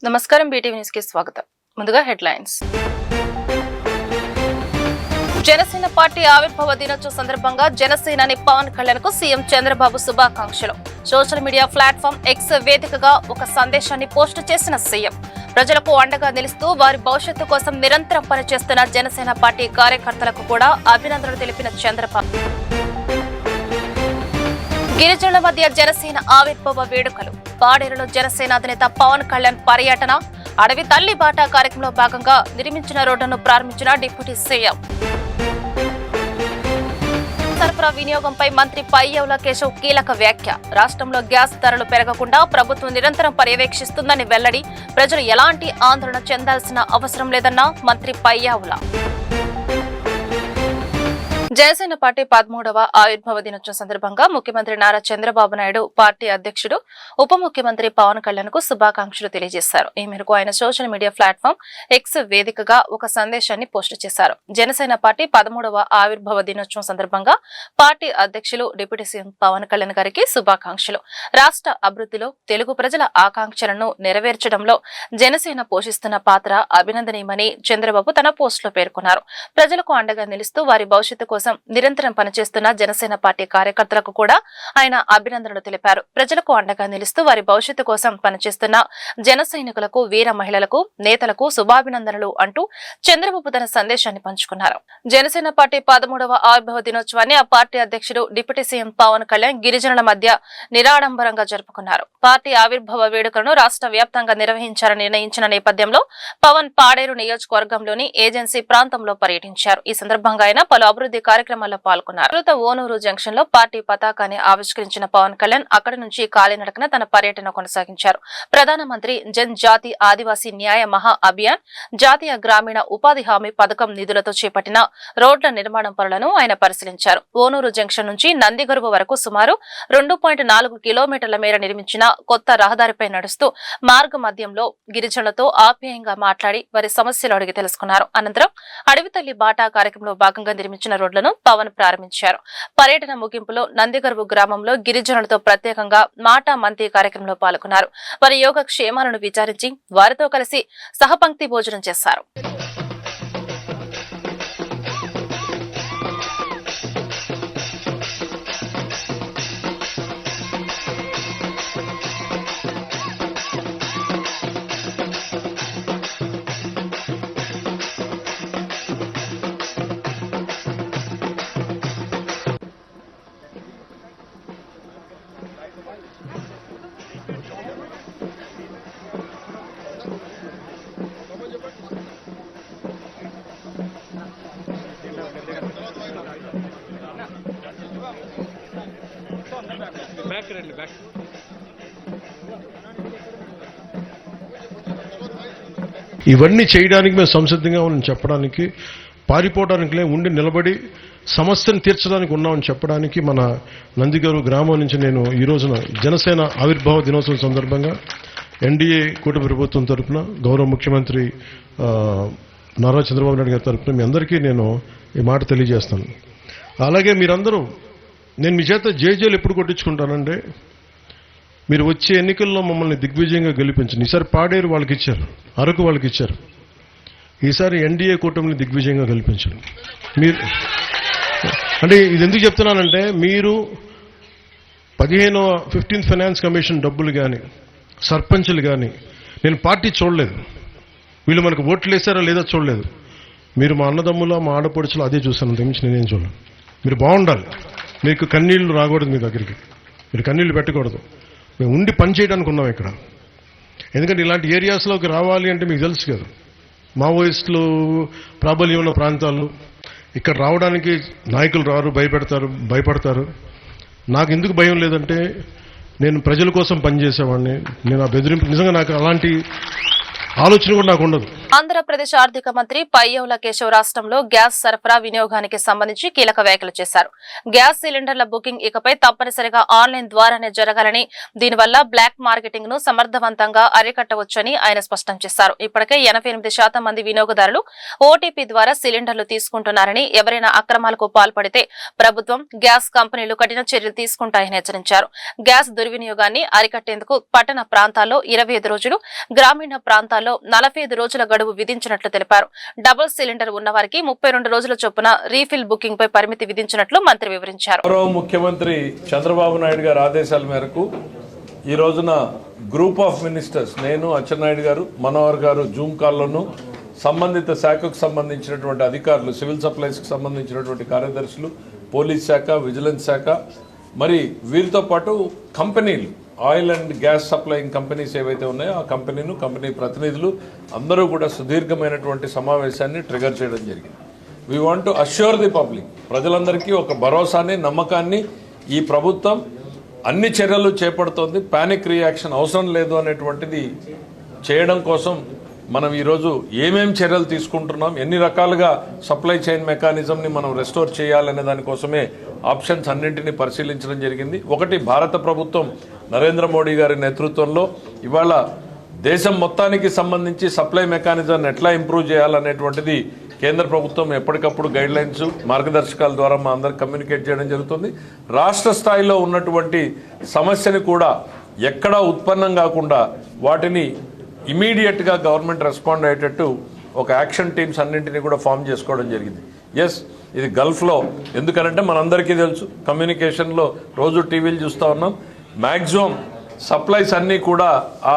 నమస్కారం BTV news కి స్వాగతం. ముందుగా హెడ్లైన్స్. జనసేన పార్టీ ఆవిర్భావ దినోత్సవం సందర్భంగా జనసేనాని పవన్ కళ్యాణ్ కు సీఎం చంద్రబాబు శుభాకాంక్షలు. సోషల్ మీడియా ప్లాట్ఫామ్ ఎక్స్ వేదికగా ఒక సందేశాన్ని పోస్టు చేసిన సీఎం ప్రజలకు అండగా నిలుస్తూ వారి భవిష్యత్తు కోసం నిరంతరం పనిచేస్తున్న జనసేన పార్టీ కార్యకర్తలకు కూడా అభినందనలు తెలిపిన చంద్రబాబు. గిరిజనుల మధ్య జనసేన ఆవిర్భావ వేడుకలు. పాడేరులో జనసేన అధినేత పవన్ కళ్యాణ్ పర్యటన. అడవి తల్లి బాట కార్యక్రమంలో భాగంగా నిర్మించిన రోడ్డును ప్రారంభించిన డిప్యూటీ సీఎం. సరఫరా వినియోగంపై మంత్రి పయ్యావుల కేశవ్ కీలక వ్యాఖ్య. రాష్ట్రంలో గ్యాస్ ధరలు పెరగకుండా ప్రభుత్వం నిరంతరం పర్యవేక్షిస్తుందని వెల్లడి. ప్రజలు ఎలాంటి ఆందోళన చెందాల్సిన అవసరం లేదన్న మంత్రి పయ్యావుల. జనసేన పార్టీ 13వ ఆవిర్భావ దినోత్సవం సందర్భంగా ముఖ్యమంత్రి నారా చంద్రబాబు నాయుడు, పార్టీ అధ్యక్షుడు, ఉప ముఖ్యమంత్రి పవన్ కళ్యాణ్ కు శుభాకాంక్షలు తెలియజేశారు. ఈ మేరకు ఆయన సోషల్ మీడియా ప్లాట్ఫామ్ ఎక్స్ వేదికగా ఒక సందేశాన్ని పోస్టు చేశారు. జనసేన పార్టీ 13వ ఆవిర్భావ దినోత్సవం సందర్భంగా పార్టీ అధ్యక్షులు, డిప్యూటీ సీఎం పవన్ కళ్యాణ్ గారికి శుభాకాంక్షలు. రాష్ట్ర అభివృద్ధిలో తెలుగు ప్రజల ఆకాంక్షలను నెరవేర్చడంలో జనసేన పోషిస్తున్న పాత్ర అభినందనీయమని చంద్రబాబు తన పోస్టులో పేర్కొన్నారు. ప్రజలకు అండగా నిలుస్తూ వారి భవిష్యత్తు కోసం నిరంతరం పనిచేస్తున్న జనసేన పార్టీ కార్యకర్తలకు కూడా ఆయన అభినందనలు తెలిపారు. ప్రజలకు అండగా నిలుస్తూ వారి భవిష్యత్తు కోసం పనిచేస్తున్న జన సైనికులకు, వీర మహిళలకు, నేతలకు శుభాభినందనలు అంటూ చంద్రబాబు తన సందేశాన్ని పంచుకున్నారు. జనసేన పార్టీ 13వ ఆవిర్భావ దినోత్సవాన్ని ఆ పార్టీ అధ్యక్షుడు, డిప్యూటీ సీఎం పవన్ కళ్యాణ్ గిరిజనుల మధ్య నిరాడంబరంగా జరుపుకున్నారు. పార్టీ ఆవిర్భావ వేడుకలను రాష్ట్ర వ్యాప్తంగా నిర్వహించాలని నిర్ణయించిన నేపథ్యంలో పవన్ పాడేరు నియోజకవర్గంలోని ఏజెన్సీ ప్రాంతంలో పర్యటించారు. ఈ సందర్భంగా ఆయన పలు అభివృద్ధి కార్యక్రమాల్లో పాల్గొన్నారు. ఓనూరు జంక్షన్ లో పార్టీ పతాకాన్ని ఆవిష్కరించిన పవన్ కళ్యాణ్ అక్కడి నుంచి కాలినడకన తన పర్యటన కొనసాగించారు. ప్రధానమంత్రి జన్ జాతి ఆదివాసీ న్యాయ మహా అభియాన్, జాతీయ గ్రామీణ ఉపాధి హామీ పథకం నిధులతో చేపట్టిన రోడ్ల నిర్మాణం పనులను ఆయన పరిశీలించారు. ఓనూరు జంక్షన్ నుంచి నందిగరువు వరకు సుమారు 2.4 కిలోమీటర్ల మేర నిర్మించిన కొత్త రహదారిపై నడుస్తూ మార్గ మధ్యంలో గిరిజనులతో ఆప్యాయంగా మాట్లాడి వారి సమస్యలు అడిగి తెలుసుకున్నారు. అనంతరం అడవి తల్లి బాటా కార్యక్రమంలో భాగంగా నిర్మించిన రోడ్లను పవన్ ప్రారంభించారు. పర్యటన ముగింపులో నందిగరువు గ్రామంలో గిరిజనులతో ప్రత్యేకంగా మాటా మంతి కార్యక్రమంలో పాల్గొన్నారు. వారి యోగ క్షేమాలను విచారించి వారితో కలిసి సహపంక్తి భోజనం చేశారు. ఇవన్నీ చేయడానికి మేము సంసిద్ధంగా ఉన్నాం చెప్పడానికి, పారిపోవడానికి ఉండి నిలబడి సమస్యను తీర్చడానికి ఉన్నామని చెప్పడానికి మన నందిగారు గ్రామం నుంచి నేను ఈ రోజున జనసేన ఆవిర్భావ దినోత్సవం సందర్భంగా ఎన్డీఏ కూటమి ప్రభుత్వం తరఫున గౌరవ ముఖ్యమంత్రి నారా చంద్రబాబు నాయుడు గారి తరఫున మీ అందరికీ నేను ఈ మాట తెలియజేస్తాను. అలాగే మీరందరూ, నేను మీ చేత జేజేలు ఎప్పుడు కొట్టించుకుంటానంటే, మీరు వచ్చే ఎన్నికల్లో మమ్మల్ని దిగ్విజయంగా గెలిపించండి. ఈసారి పాడేరు వాళ్ళకి ఇచ్చారు, అరకు వాళ్ళకి ఇచ్చారు. ఈసారి ఎన్డీఏ కూటమిని దిగ్విజయంగా గెలిపించండి. మీరు అంటే ఇది ఎందుకు చెప్తున్నానంటే, మీరు 15th ఫైనాన్స్ కమిషన్ డబ్బులు కానీ, సర్పంచులు కానీ నేను పార్టీ చూడలేదు. వీళ్ళు మనకు ఓట్లు వేసారా లేదా చూడలేదు. మీరు మా అన్నదమ్ముల, మా ఆడపడుచులు అదే చూశాను, అంతకుమించి నేనేం చూడలేదు. మీరు బాగుండాలి, మీకు కన్నీళ్లు రాకూడదు, మీ దగ్గరికి మీరు కన్నీళ్లు పెట్టకూడదు. మేము ఉండి పని చేయడానికి ఉన్నాం ఇక్కడ. ఎందుకంటే ఇలాంటి ఏరియాస్లోకి రావాలి అంటే మీకు తెలుసు కదా, మావోయిస్టులు ప్రాబల్యం ఉన్న ప్రాంతాలు, ఇక్కడ రావడానికి నాయకులు రారు, భయపడతారు. నాకు ఎందుకు భయం లేదంటే, నేను ప్రజల కోసం పనిచేసేవాడిని. నేను ఆ బెదిరింపు నిజంగా నాకు అలాంటి ఆలోచన కూడా నాకు ఉండదు. ఆంధ్రప్రదేశ్ ఆర్థిక మంత్రి పయ్యవుల కేశవ్ రాష్ట్రంలో గ్యాస్ సరఫరా వినియోగానికి సంబంధించి కీలక వ్యాఖ్యలు చేశారు. గ్యాస్ సిలిండర్ల బుకింగ్ ఇకపై తప్పనిసరిగా ఆన్లైన్ ద్వారానే జరగాలని, దీనివల్ల బ్లాక్ మార్కెటింగ్ ను సమర్థవంతంగా అరికట్టవచ్చని ఆయన స్పష్టం చేశారు. ఇప్పటికే 88% మంది వినియోగదారులు ఓటీపీ ద్వారా సిలిండర్లు తీసుకుంటున్నారని, ఎవరైనా అక్రమాలకు పాల్పడితే ప్రభుత్వం, గ్యాస్ కంపెనీలు కఠిన చర్యలు తీసుకుంటాయని హెచ్చరించారు. గ్యాస్ దుర్వినియోగాన్ని అరికట్టేందుకు పట్టణ ప్రాంతాల్లో 25 రోజులు, గ్రామీణ ప్రాంతాల్లో 45 రోజుల గడువు విధించినట్లు తెలిపారు. డబుల్ సిలిండర్ ఉన్నవారికి 32 రోజుల చొప్పున రీఫిల్ బుకింగ్ పై పరిమితి విధించినట్లు మంత్రి వివరించారు. ముఖ్యమంత్రి చంద్రబాబు నాయుడు గారి ఆదేశాల మేరకు ఈ రోజున గ్రూప్ ఆఫ్ మినిస్టర్స్, నేను, అచ్చెన్నాయుడు గారు, మనోహర్ గారు జూమ్ కాల్లోనూ సంబంధిత శాఖకు సంబంధించినటువంటి అధికారులు, సివిల్ సప్లైస్కి సంబంధించినటువంటి కార్యదర్శులు, పోలీస్ శాఖ, విజిలెన్స్ శాఖ, మరి వీరితో పాటు కంపెనీలు, oil and gas supplying companies ఏవైతే ఉన్నాయో ఆ కంపెనీ ప్రతినిధులు అందరూ కూడా సుదీర్ఘమైనటువంటి సమావేశాన్ని ట్రిగర్ చేయడం జరిగింది. We want to assure the public, ప్రజలందరికీ ఒక భరోసాని, నమ్మకాన్ని ఈ ప్రభుత్వం అన్ని చర్యలు చేపడుతోంది, పానిక్ రియాక్షన్ అవసరం లేదు అనేటువంటిది చేయడం కోసం మనం ఈరోజు ఏమేం చర్యలు తీసుకుంటున్నాం, ఎన్ని రకాలుగా సప్లై చైన్ మెకానిజంని మనం రెస్టోర్ చేయాలనే దానికోసమే ఆప్షన్స్ అన్నింటినీ పరిశీలించడం జరిగింది. ఒకటి, భారత ప్రభుత్వం నరేంద్ర మోడీ గారి నేతృత్వంలో ఇవాళ దేశం మొత్తానికి సంబంధించి సప్లై మెకానిజాన్ని ఎట్లా ఇంప్రూవ్ చేయాలనేటువంటిది కేంద్ర ప్రభుత్వం ఎప్పటికప్పుడు గైడ్ లైన్స్, మార్గదర్శకాల ద్వారా మా అందరికి కమ్యూనికేట్ చేయడం జరుగుతుంది. రాష్ట్ర స్థాయిలో ఉన్నటువంటి సమస్యని కూడా ఎక్కడా ఉత్పన్నం కాకుండా వాటిని ఇమీడియట్గా గవర్నమెంట్ రెస్పాండ్ అయ్యేటట్టు ఒక యాక్షన్ టీమ్స్ అన్నింటినీ కూడా ఫామ్ చేసుకోవడం జరిగింది. ఎస్, ఇది గల్ఫ్లో, ఎందుకనంటే మనందరికీ తెలుసు, కమ్యూనికేషన్లో రోజు టీవీలు చూస్తూ ఉన్నాం, మ్యాక్సిమం సప్లైస్ అన్నీ కూడా ఆ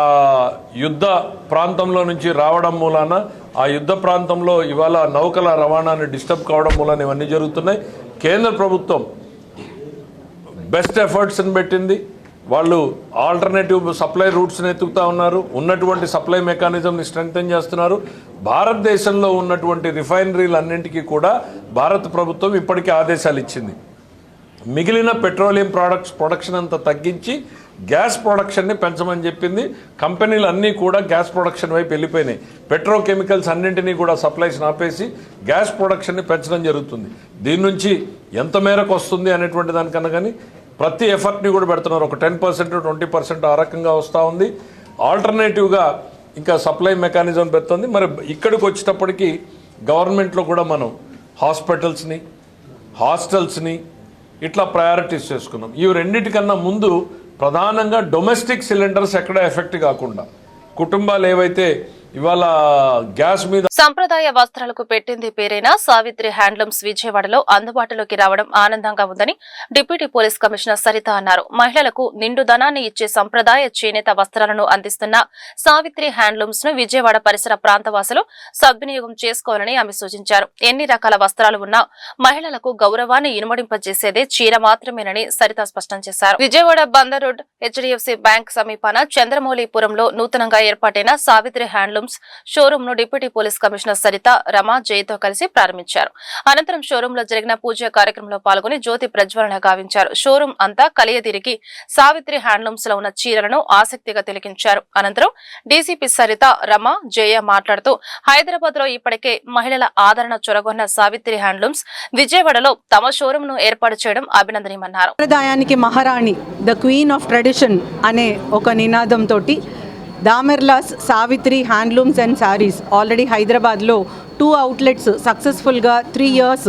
యుద్ధ ప్రాంతంలో నుంచి రావడం మూలాన, ఆ యుద్ధ ప్రాంతంలో ఇవాళ నౌకల రవాణాని డిస్టర్బ్ కావడం మూలాన ఇవన్నీ జరుగుతున్నాయి. కేంద్ర ప్రభుత్వం బెస్ట్ ఎఫర్ట్స్ని పెట్టింది, వాళ్ళు ఆల్టర్నేటివ్ సప్లై రూట్స్ని ఎత్తుకుతా ఉన్నారు, ఉన్నటువంటి సప్లై మెకానిజంని స్ట్రెంగ్తెన్ చేస్తున్నారు. భారతదేశంలో ఉన్నటువంటి రిఫైనరీలన్నింటికీ కూడా భారత ప్రభుత్వం ఇప్పటికే ఆదేశాలు ఇచ్చింది. మిగిలిన పెట్రోలియం ప్రొడక్షన్ అంతా తగ్గించి గ్యాస్ ప్రొడక్షన్ని పెంచమని చెప్పింది. కంపెనీలు అన్నీ కూడా గ్యాస్ ప్రొడక్షన్ వైపు వెళ్ళిపోయినాయి. పెట్రోకెమికల్స్ అన్నింటినీ కూడా సప్లైస్ ఆపేసి గ్యాస్ ప్రొడక్షన్ని పెంచడం జరుగుతుంది. దీని నుంచి ఎంత మేరకు వస్తుంది అనేటువంటి దానికన్నా కానీ ప్రతి ఎఫర్ట్ని కూడా పెడుతున్నారు. ఒక 10%, 20% ఆ రకంగా వస్తూ ఉంది. ఆల్టర్నేటివ్గా ఇంకా సప్లై మెకానిజం పెడుతుంది. మరి ఇక్కడికి వచ్చేటప్పటికి గవర్నమెంట్లో కూడా మనం హాస్పిటల్స్ని, హాస్టల్స్ని ఇట్లా ప్రయారిటీస్ చేసుకున్నాం. ఇవి రెండింటికన్నా ముందు ప్రధానంగా డొమెస్టిక్ సిలిండర్స్ ఎక్కడ ఎఫెక్ట్ కాకుండా, కుటుంబాలు ఏవైతే ఇవాళ గ్యాస్ మీద సంప్రదాయ వస్త్రాలకు పెట్టింది పేరైన సావిత్రి హ్యాండ్లూమ్స్ విజయవాడలో అందుబాటులోకి రావడం ఆనందంగా ఉందని డిప్యూటీ పోలీస్ కమిషనర్ సరిత అన్నారు. మహిళలకు నిండు ధనాన్ని ఇచ్చే సంప్రదాయ చేనేత వస్త్రాలను అందిస్తున్న సావిత్రి హ్యాండ్లూమ్స్ ను విజయవాడ పరిసర ప్రాంతవాసులు సద్వినియోగం చేసుకోవాలని ఆమె సూచించారు. ఎన్ని రకాల వస్త్రాలు ఉన్నా మహిళలకు గౌరవాన్ని ఇనుమడింపజేసేదే చీర మాత్రమేనని సరిత స్పష్టం చేశారు. Vijayawada Bandar road HDFC bank సమీపాన చంద్రమౌళిపురంలో నూతనంగా ఏర్పాటైన సావిత్రి హ్యాండ్లూమ్స్ షోరూమ్ ను deputy police commissioner Saritha, Rama, జయతో కలిసి ప్రారంభించారు. అనంతరం షోరూమ్ లో జరిగిన పూజ కార్యక్రమంలో పాల్గొని జ్యోతి ప్రజ్వలన గావించారు. షోరూమ్ అంతా కలియదిరిగి సావిత్రి హ్యాండ్లూమ్స్ లో ఉన్న చీరలను ఆసక్తిగా తిలకించారు. అనంతరం డీసీపీ సరిత, రమ, జయ మాట్లాడుతూ హైదరాబాద్ లో ఇప్పటికే మహిళల ఆదరణ చొరగొన్న సావిత్రి హ్యాండ్లూమ్స్ విజయవాడలో తమ షోరూమ్ ను ఏర్పాటు చేయడం అభినందనీయమన్నారు. సంప్రదాయానికి మహారాణి, ద క్వీన్ ఆఫ్ ట్రెడిషన్ అనే ఒక నినాదంతో Damerla's Savitri handlooms and sarees already హైదరాబాద్లో 2 outlets సక్సెస్ఫుల్గా 3 years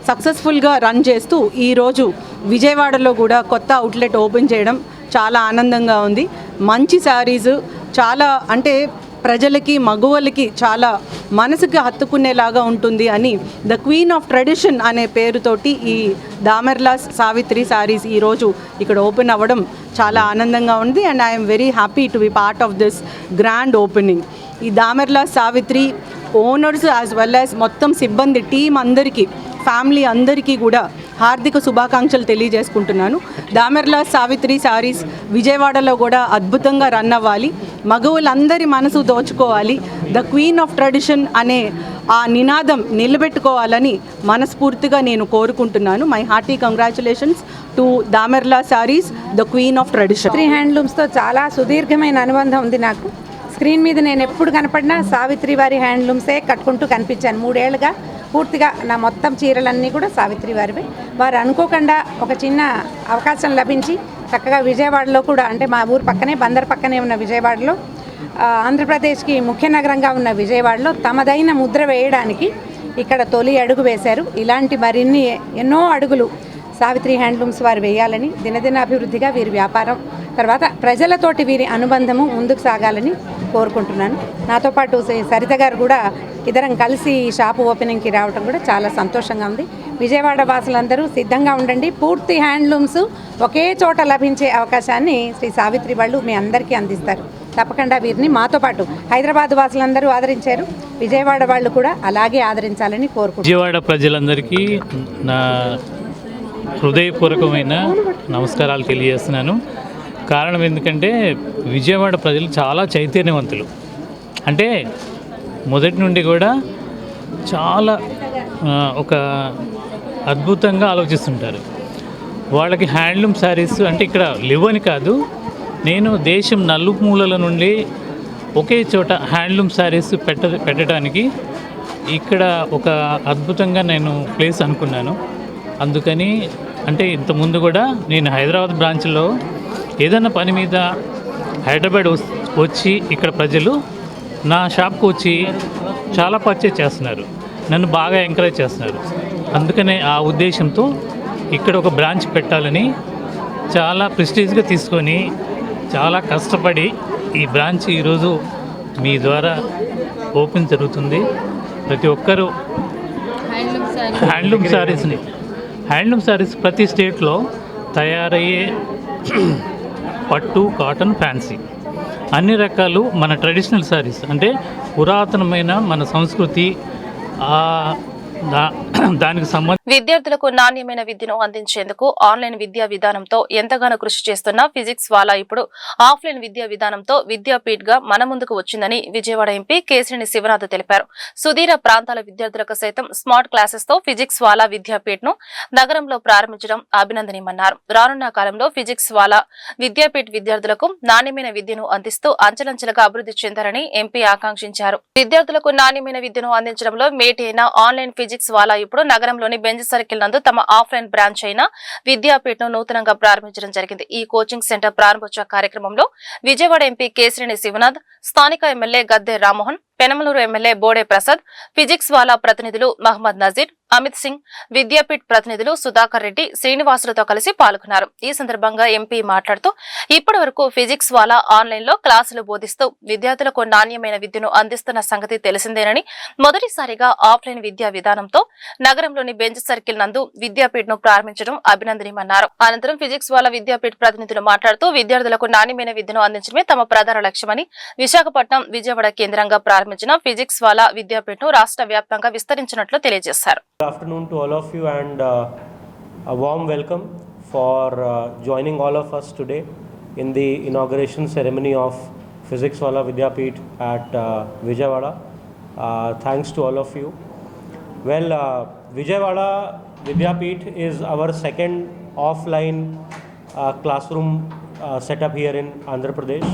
సక్సెస్ఫుల్గా రన్ చేస్తూ ఈరోజు విజయవాడలో కూడా కొత్త అవుట్లెట్ ఓపెన్ చేయడం చాలా ఆనందంగా ఉంది. మంచి శారీస్, చాలా అంటే ప్రజలకి, మగువలకి చాలా మనసుకి హత్తుకునేలాగా ఉంటుంది అని ద క్వీన్ ఆఫ్ ట్రెడిషన్ అనే పేరుతోటి ఈ దామెర్లాస్ సావిత్రి శారీస్ ఈరోజు ఇక్కడ ఓపెన్ అవ్వడం చాలా ఆనందంగా ఉంది. And I'm very happy to be part of this grand opening. ఈ Damerla's Savitri owners as well as మొత్తం సిబ్బంది, టీం అందరికీ, ఫ్యామిలీ అందరికీ కూడా హార్దిక శుభాకాంక్షలు తెలియజేసుకుంటున్నాను. దామెర్లాస్ సావిత్రి శారీస్ విజయవాడలో కూడా అద్భుతంగా రన్ అవ్వాలి, మగవులందరి మనసు దోచుకోవాలి, ద క్వీన్ ఆఫ్ ట్రెడిషన్ అనే ఆ నినాదం నిలబెట్టుకోవాలని మనస్ఫూర్తిగా నేను కోరుకుంటున్నాను. My hearty congratulations to Damerla's sarees, the queen of tradition. Savitri హ్యాండ్లూమ్స్తో చాలా సుదీర్ఘమైన అనుబంధం ఉంది నాకు. స్క్రీన్ మీద నేను ఎప్పుడు కనపడినా సావిత్రి వారి హ్యాండ్లూమ్సే కట్టుకుంటూ కనిపించాను. 3 ఏళ్ళుగా పూర్తిగా నా మొత్తం చీరలన్నీ కూడా సావిత్రి వారివే. వారు అనుకోకుండా ఒక చిన్న అవకాశం లభించి చక్కగా విజయవాడలో కూడా, అంటే మా ఊరు పక్కనే బందర్ పక్కనే ఉన్న విజయవాడలో, ఆంధ్రప్రదేశ్కి ముఖ్య నగరంగా ఉన్న విజయవాడలో తమదైన ముద్ర వేయడానికి ఇక్కడ తొలి అడుగు వేశారు. ఇలాంటి మరిన్ని ఎన్నో అడుగులు సావిత్రి హ్యాండ్లూమ్స్ వారు వేయాలని, దినదినాభివృద్ధిగా వీరి వ్యాపారం తర్వాత ప్రజలతోటి వీరి అనుబంధము ముందుకు సాగాలని కోరుకుంటున్నాను. నాతో పాటు సరిత గారు కూడా ఇద్దరం కలిసి ఈ షాపు ఓపెనింగ్కి రావడం కూడా చాలా సంతోషంగా ఉంది. విజయవాడ వాసులందరూ సిద్ధంగా ఉండండి. పూర్తి హ్యాండ్లూమ్స్ ఒకే చోట లభించే అవకాశాన్ని శ్రీ సావిత్రి వాళ్ళు మీ అందరికీ అందిస్తారు. తప్పకుండా వీరిని మాతో పాటు హైదరాబాద్ వాసులందరూ ఆదరించారు, విజయవాడ వాళ్ళు కూడా అలాగే ఆదరించాలని కోరుకుంటున్నాను. విజయవాడ ప్రజలందరికీ నా హృదయపూర్వకమైన నమస్కారాలు తెలియజేస్తున్నాను. కారణం ఎందుకంటే విజయవాడ ప్రజలు చాలా చైతన్యవంతులు. అంటే మొదటి నుండి కూడా చాలా ఒక అద్భుతంగా ఆలోచిస్తుంటారు. వాళ్ళకి హ్యాండ్లూమ్ శారీస్ అంటే ఇక్కడ లేవని కాదు, నేను దేశం నలుమూలల నుండి ఒకే చోట హ్యాండ్లూమ్ శారీస్ పెట్టడానికి ఇక్కడ ఒక అద్భుతంగా నేను ప్లేస్ అనుకున్నాను. అందుకని అంటే ఇంతకుముందు కూడా నేను హైదరాబాద్ బ్రాంచ్లో ఏదైనా పని మీద హైదరాబాద్ వచ్చి ఇక్కడ ప్రజలు నా షాప్కి వచ్చి చాలా పర్చేజ్ చేస్తున్నారు, నన్ను బాగా ఎంకరేజ్ చేస్తున్నారు. అందుకనే ఆ ఉద్దేశంతో ఇక్కడ ఒక బ్రాంచ్ పెట్టాలని చాలా ప్రెస్టీజ్గా తీసుకొని చాలా కష్టపడి ఈ బ్రాంచ్ ఈరోజు మీ ద్వారా ఓపెన్ జరుగుతుంది. ప్రతి ఒక్కరూ హ్యాండ్లూమ్ శారీస్ ప్రతి స్టేట్లో తయారయ్యే పట్టు, కాటన్, ఫ్యాన్సీ అన్ని రకాలు మన ట్రెడిషనల్ శారీస్ అంటే పురాతనమైన మన సంస్కృతి దానికి సంబంధించి విద్యార్థులకు నాణ్యమైన విద్యను అందించేందుకు ఆన్లైన్ విద్యా విధానంతో ఎంతగానో కృషి చేస్తున్న ఫిజిక్స్ వాలా ఇప్పుడు ఆఫ్లైన్ విద్యా విధానంతో విద్యాపీఠ్ గా మన ముందుకు వచ్చిందని విజయవాడ ఎంపీ కేశినేని శివనాథ్ తెలిపారు. సుదూర ప్రాంతాల విద్యార్థులకు సైతం స్మార్ట్ క్లాసెస్ తో ఫిజిక్స్ వాలా విద్యాపీఠ్ ను నగరంలో ప్రారంభించడం అభినందనీయమన్నారు. రానున్న కాలంలో ఫిజిక్స్ వాలా విద్యాపీఠ్ విద్యార్థులకు నాణ్యమైన విద్యను అందిస్తూ అంచెలంచెలుగా అభివృద్ధి చెందారని ఎంపీ ఆకాంక్షించారు. విద్యార్థులకు నాణ్యమైన విద్యను అందించడంలో మేటి అయిన ఆన్లైన్ ఫిజిక్స్ వాలా ఇప్పుడు నగరంలోని బెంజ్ సర్కిల్ నందు తమ ఆఫ్లైన్ బ్రాంచ్ అయిన విద్యాపీఠ్ ను నూతనంగా ప్రారంభించడం జరిగింది. ఈ కోచింగ్ సెంటర్ ప్రారంభోత్సవ కార్యక్రమంలో విజయవాడ ఎంపీ కేశినేని శివనాథ్, స్థానిక MLA Gadde Rammohan, Penamaluru MLA Bode Prasad, physics వాలా ప్రతినిధులు మహమ్మద్ నజీర్, అమిత్ సింగ్, విద్యాపీఠ్ ప్రతినిధులు సుధాకర్ రెడ్డి, శ్రీనివాసులతో కలిసి పాల్గొన్నారు. ఈ సందర్భంగా ఎంపీ మాట్లాడుతూ ఇప్పటి వరకు ఫిజిక్స్ వాలా ఆన్లైన్ లో క్లాసులు బోధిస్తూ విద్యార్థులకు నాణ్యమైన విద్యను అందిస్తున్న సంగతి తెలిసిందేనని, మొదటిసారిగా ఆఫ్లైన్ విద్యా విధానంతో నగరంలోని బెంచ్ సర్కిల్ నందు విద్యాపీఠ్ ను ప్రారంభించడం అభినందనీయమన్నారు. అనంతరం ఫిజిక్స్ వాలా విద్యాపీఠ్ ప్రతినిధులు మాట్లాడుతూ విద్యార్థులకు నాణ్యమైన విద్యను అందించడమే తమ ప్రధాన లక్ష్యమని, విశాఖపట్నం, విజయవాడ కేంద్రంగా ప్రారంభించిన ఫిజిక్స్ వాలా విద్యాపీఠ్ ను రాష్ట్ర వ్యాప్తంగా విస్తరించినట్లు తెలియజేశారు. Good afternoon to all of you and a warm welcome for joining all of us today in the inauguration ceremony of Physics Wala Vidyapith at Vijayawada. Thanks to all of you. Well, Vijayawada Vidyapith is our second offline classroom setup here in Andhra Pradesh.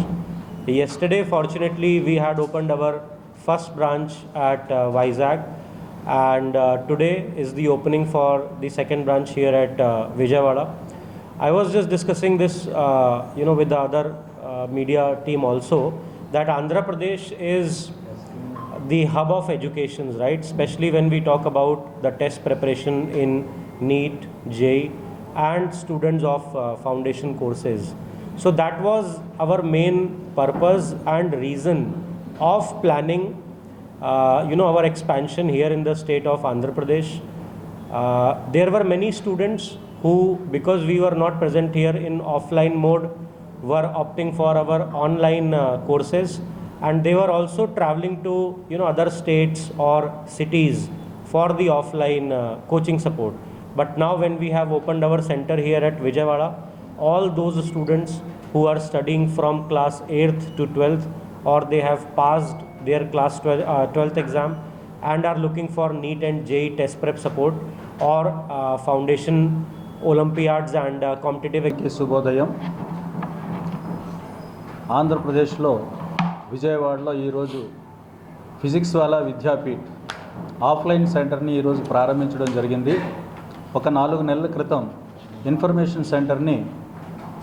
Yesterday, fortunately, we had opened our first branch at Vizag. And today is the opening for the second branch here at Vijayawada. I was just discussing this, with the other media team also, that Andhra Pradesh is the hub of education, right? Especially when we talk about the test preparation in NEET, JEE, and students of foundation courses. So that was our main purpose and reason of planning our expansion here in the state of Andhra Pradesh. There were many students who, because we were not present here in offline mode, were opting for our online courses, and they were also traveling to other states or cities for the offline coaching support. But now when we have opened our center here at Vijayawada, all those students who are studying from class 8th to 12th, or they have passed their class 12th exam and are looking for NEET and JEE test prep support or foundation Olympiads and competitive శుభోదయం. ఆంధ్రప్రదేశ్లో విజయవాడలో ఈరోజు physics వాలా Vidyapeeth offline సెంటర్ని ఈరోజు ప్రారంభించడం జరిగింది. ఒక 4 నెలల క్రితం ఇన్ఫర్మేషన్ సెంటర్ని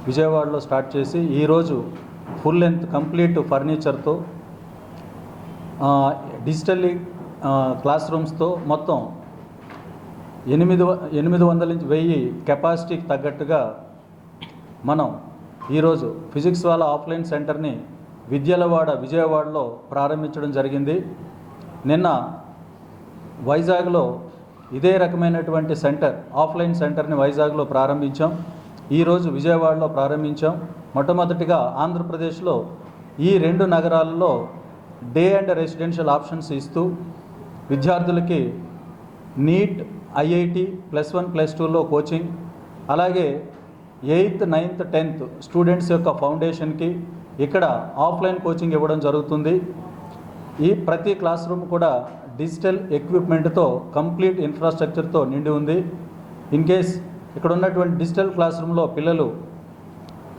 విజయవాడలో స్టార్ట్ చేసి ఈరోజు ఫుల్ లెంత్ కంప్లీట్ ఫర్నిచర్తో డిజిటల్లీ క్లాస్ రూమ్స్తో మొత్తం 800 నుంచి 1000 కెపాసిటీకి తగ్గట్టుగా మనం ఈరోజు ఫిజిక్స్ వాలా ఆఫ్లైన్ సెంటర్ని విజయవాడలో ప్రారంభించడం జరిగింది. నిన్న వైజాగ్లో ఇదే రకమైనటువంటి సెంటర్ ఆఫ్లైన్ సెంటర్ని వైజాగ్లో ప్రారంభించాం. ఈరోజు విజయవాడలో ప్రారంభించాం. మొట్టమొదటిగా ఆంధ్రప్రదేశ్లో ఈ 2 నగరాల్లో డే అండ్ రెసిడెన్షియల్ ఆప్షన్స్ ఇస్తూ విద్యార్థులకి నీట్, ఐఐటి +1 +2లో కోచింగ్, అలాగే 8th 9th 10th స్టూడెంట్స్ యొక్క ఫౌండేషన్కి ఇక్కడ ఆఫ్లైన్ కోచింగ్ ఇవ్వడం జరుగుతుంది. ఈ ప్రతి క్లాస్ రూమ్ కూడా డిజిటల్ ఎక్విప్మెంట్తో కంప్లీట్ ఇన్ఫ్రాస్ట్రక్చర్తో నిండి ఉంది. ఇన్ కేస్ ఇక్కడ ఉన్నటువంటి డిజిటల్ క్లాస్ రూమ్లో పిల్లలు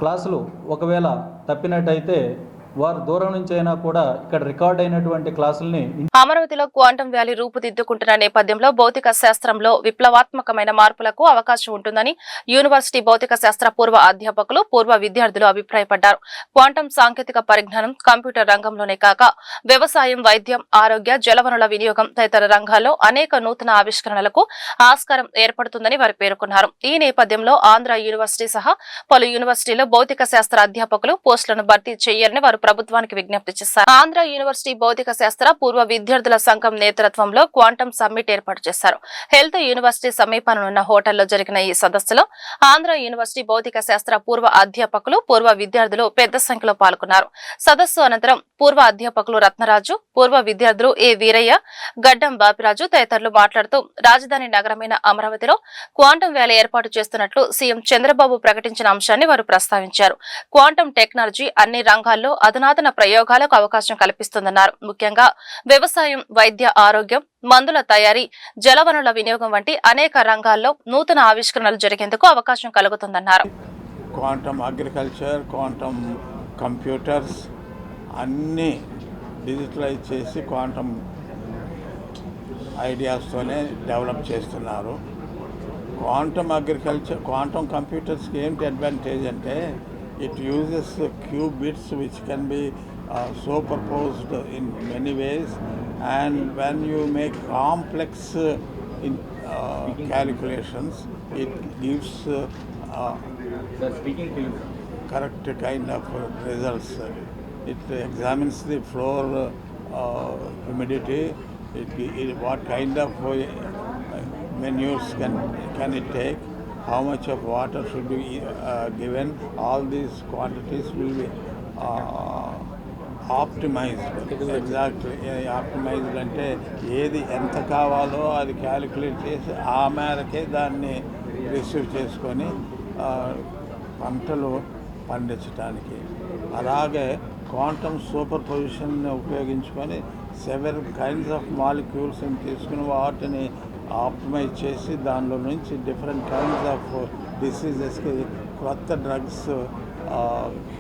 క్లాసులు ఒకవేళ తప్పినట్టయితే వారు దూరం నుంచి అయినా కూడా ఇక్కడ రికార్డ్ అయినటువంటి క్లాసుల్ని. అమరావతిలో క్వాంటం వ్యాలీ రూపుదిద్దుకుంటున్న నేపథ్యంలో భౌతిక శాస్త్రంలో విప్లవాత్మకమైన మార్పులకు అవకాశం ఉంటుందని యూనివర్సిటీ భౌతిక శాస్త్ర పూర్వ అధ్యాపకులు, పూర్వ విద్యార్థులు అభిప్రాయపడ్డారు. క్వాంటం సాంకేతిక పరిజ్ఞానం కంప్యూటర్ రంగంలోనే కాక వ్యవసాయం, వైద్యం, ఆరోగ్య, జలవనరుల వినియోగం తదితర రంగాల్లో అనేక నూతన ఆవిష్కరణలకు ఆస్కారం ఏర్పడుతుందని వారు పేర్కొన్నారు. ఈ నేపథ్యంలో ఆంధ్ర యూనివర్సిటీ సహా పలు యూనివర్సిటీలో భౌతిక శాస్త్ర అధ్యాపకులు పోస్టులను భర్తీ చేయాలని వారు ప్రభుత్వానికి విజ్ఞప్తి చేశారు. ఆంధ్ర యూనివర్సిటీ భౌతిక శాస్త్ర పూర్వ విద్యార్థుల సంఘం నేతృత్వంలో క్వాంటం సమ్మిట్ ఏర్పాటు చేశారు. హెల్త్ యూనివర్సిటీ సమీపనున్న హోటల్లో జరిగిన ఈ సదస్సులో ఆంధ్ర యూనివర్సిటీ భౌతిక శాస్త్ర పూర్వ అధ్యాపకులు, పూర్వ విద్యార్థులు పెద్ద సంఖ్యలో పాల్గొన్నారు. సదస్సు అనంతరం పూర్వ అధ్యాపకులు రత్నరాజు, పూర్వ విద్యార్థులు ఏ వీరయ్య, గడ్డం బాపిరాజు తదితరులు మాట్లాడుతూ రాజధాని నగరమైన అమరావతిలో క్వాంటం వ్యాలీ ఏర్పాటు చేస్తున్నట్లు సీఎం చంద్రబాబు ప్రకటించిన అంశాన్ని వారు ప్రస్తావించారు. క్వాంటం టెక్నాలజీ అన్ని రంగాల్లో అధునాతన ప్రయోగాలకు అవకాశం కల్పిస్తుందన్నారు. ముఖ్యంగా వ్యవసాయం, వైద్య, ఆరోగ్యం, మందుల తయారీ, జలవనరుల వినియోగం వంటి అనేక రంగాల్లో నూతన ఆవిష్కరణలు జరిగేందుకు అవకాశం కలుగుతుందన్నారు. క్వాంటమ్ అగ్రికల్చర్, క్వాంటమ్ కంప్యూటర్స్ అన్నీ డిజిటలైజ్ చేసి క్వాంటమ్ ఐడియాస్తోనే డెవలప్ చేస్తున్నారు. క్వాంటమ్ అగ్రికల్చర్, క్వాంటమ్ కంప్యూటర్స్కి ఏంటి అడ్వాంటేజ్ అంటే it uses qubits which can be superposed in many ways, and when you make complex calculations, it gives correct kind of results. It examines the floor humidity, what kind of manures can it take, how much of water should be given. All these quantities will be optimized. Exactly, optimized అంటే ఏది ఎంత కావాలో అది calculate చేసి ఆ మేరకే దాన్ని receive చేసుకొని పంటలు పండించడానికి. అలాగే క్వాంటమ్ సూపర్ పొజిషన్ని ఉపయోగించుకొని సెవెరల్ కైండ్స్ ఆఫ్ మాలిక్యూల్స్ని తీసుకుని వాటిని ఆప్టిమైజ్ చేసి దానిలో నుంచి డిఫరెంట్ కైండ్స్ ఆఫ్ డిసీజెస్కి కొత్త డ్రగ్స్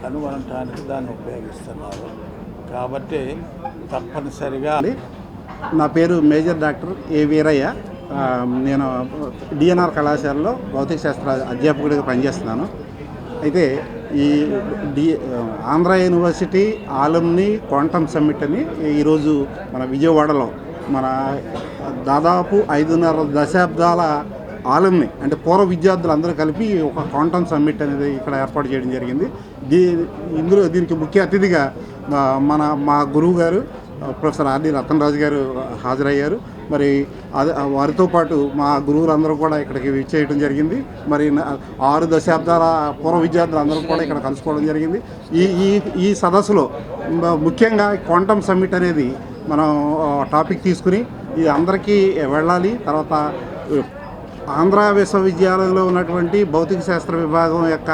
కనుగొనడానికి దాన్ని ఉపయోగిస్తున్నారు. కాబట్టి తప్పనిసరిగా. నా పేరు మేజర్ డాక్టర్ ఏ వీరయ్య. నేను డిఎన్ఆర్ కళాశాలలో భౌతిక శాస్త్ర అధ్యాపకుడిగా పనిచేస్తున్నాను. అయితే ఈ ఆంధ్ర యూనివర్సిటీ ఆలుమ్ని క్వాంటమ్ సమ్మిట్ అని ఈరోజు మన విజయవాడలో మన దాదాపు 5.5 దశాబ్దాల ఆలుమ్ని అంటే పూర్వ విద్యార్థులు అందరూ కలిపి ఒక క్వాంటమ్ సమ్మిట్ అనేది ఇక్కడ ఏర్పాటు చేయడం జరిగింది. దీనికి ముఖ్య అతిథిగా మా గురువు గారు ప్రొఫెసర్ ఆర్డి రతనరాజు గారు హాజరయ్యారు. మరి వారితో పాటు మా గురువులందరూ కూడా ఇక్కడికి విచ్చేయడం జరిగింది. మరి 6 దశాబ్దాల పూర్వ విద్యార్థులు అందరూ కూడా ఇక్కడ కలుసుకోవడం జరిగింది. ఈ సదస్సులో ముఖ్యంగా క్వాంటమ్ సమ్మిట్ అనేది మనం టాపిక్ తీసుకుని ఇది అందరికీ వెళ్ళాలి. తర్వాత ఆంధ్ర విశ్వవిద్యాలయంలో ఉన్నటువంటి భౌతిక శాస్త్ర విభాగం యొక్క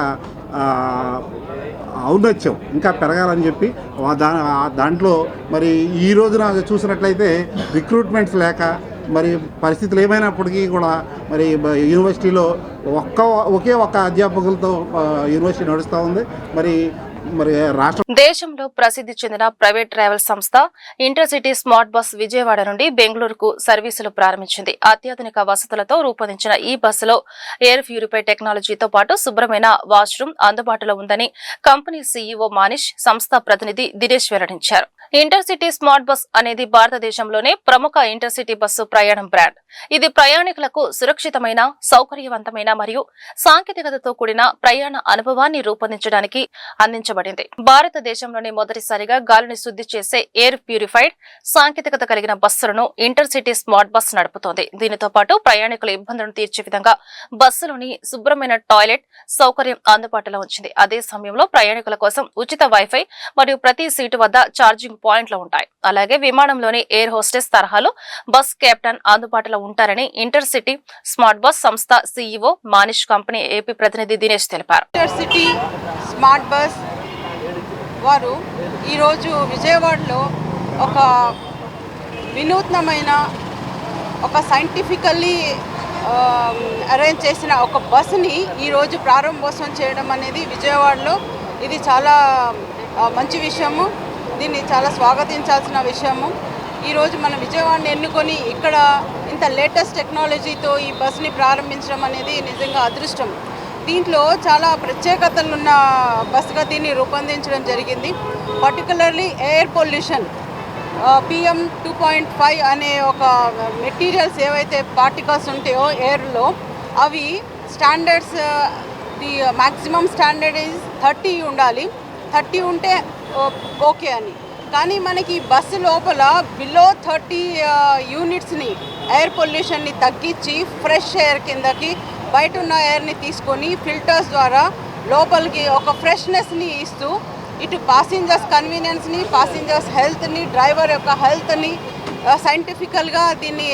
ఔన్నత్యం ఇంకా పెరగాలని చెప్పి దాంట్లో మరి ఈ రోజున చూసినట్లయితే రిక్రూట్మెంట్స్ లేక మరి పరిస్థితులు ఏమైనప్పటికీ కూడా మరి యూనివర్సిటీలో ఒకే ఒక్క అధ్యాపకులతో యూనివర్సిటీ నడుస్తూ ఉంది. మరి మరి రాష్ట్ర దేశంలో ప్రసిద్ధి చెందిన ప్రైవేట్ ట్రావెల్ సంస్థ ఇంటర్సిటీ స్మార్ట్ బస్ విజయవాడ నుండి బెంగళూరుకు సర్వీసులు ప్రారంభించింది. అత్యాధునిక వసతులతో రూపొందించిన ఈ బస్సులో ఎయిర్ ప్యూరిఫై టెక్నాలజీతో పాటు శుభ్రమైన వాష్రూమ్ అందుబాటులో ఉందని కంపెనీ సీఈఓ మానిష్, సంస్థ ప్రతినిధి దినేష్ వెల్లడించారు. ఇంటర్సిటీ స్మార్ట్ బస్ అనేది భారతదేశంలోనే ప్రముఖ ఇంటర్సిటీ బస్సు ప్రయాణం బ్రాండ్. ఇది ప్రయాణికులకు సురక్షితమైన, సౌకర్యవంతమైన మరియు సాంకేతికతతో కూడిన ప్రయాణ అనుభవాన్ని రూపొందించడానికి అందించబడింది. భారతదేశంలోనే మొదటిసారిగా గాలిని శుద్ధి చేసే ఎయిర్ ప్యూరిఫైడ్ సాంకేతికత కలిగిన బస్సులను ఇంటర్సిటీ స్మార్ట్ బస్ నడుపుతోంది. దీనితో పాటు ప్రయాణికుల ఇబ్బందులను తీర్చే విధంగా బస్సులోని శుభ్రమైన టాయిలెట్ సౌకర్యం అందుబాటులో ఉంచింది. అదే సమయంలో ప్రయాణికుల కోసం ఉచిత వైఫై మరియు ప్రతి సీటు వద్ద ఛార్జింగ్ పాయింట్లు ఉంటాయి. అలాగే విమానంలోని ఎయిర్ హోస్టెస్ తరహాలో బస్ కెప్టెన్ అందుబాటులో ఉంటారని ఇంటర్సిటీ స్మార్ట్ బస్ సంస్థ సీఈఓ మానిష్, కంపెనీ ఏపీ ప్రతినిధి దినేష్ తెలిపారు. ఇంటర్సిటీ స్మార్ట్ బస్ వారు ఈరోజు విజయవాడలో ఒక వినూత్నమైన, ఒక సైంటిఫికల్లీ అరేంజ్ చేసిన ఒక బస్సుని ఈరోజు ప్రారంభోత్సవం చేయడం అనేది విజయవాడలో ఇది చాలా మంచి విషయము. దీన్ని చాలా స్వాగతించాల్సిన విషయము. ఈరోజు మన విజయవాడని ఎన్నుకొని ఇక్కడ ఇంత లేటెస్ట్ టెక్నాలజీతో ఈ బస్ని ప్రారంభించడం అనేది నిజంగా అదృష్టం. దీంట్లో చాలా ప్రత్యేకతలున్న బస్సుగా దీన్ని రూపొందించడం జరిగింది. పర్టికులర్లీ ఎయిర్ పొల్యూషన్ PM 2.5 అనే ఒక మెటీరియల్స్ ఏవైతే పార్టికల్స్ ఉంటాయో ఎయిర్లో, అవి standards, the maximum standard is 30 ఉండాలి. 30 ఉంటే ఓకే అని. కానీ మనకి బస్సు లోపల బిలో 30 యూనిట్స్ని, ఎయిర్ పొల్యూషన్ని తగ్గించి ఫ్రెష్ ఎయిర్ కిందకి బయట ఉన్న ఎయిర్ని తీసుకొని ఫిల్టర్స్ ద్వారా లోపలికి ఒక ఫ్రెష్నెస్ని ఇస్తూ ఇటు పాసింజర్స్ కన్వీనియన్స్ని, పాసింజర్స్ హెల్త్ని, డ్రైవర్ యొక్క హెల్త్ని సైంటిఫికల్గా దీన్ని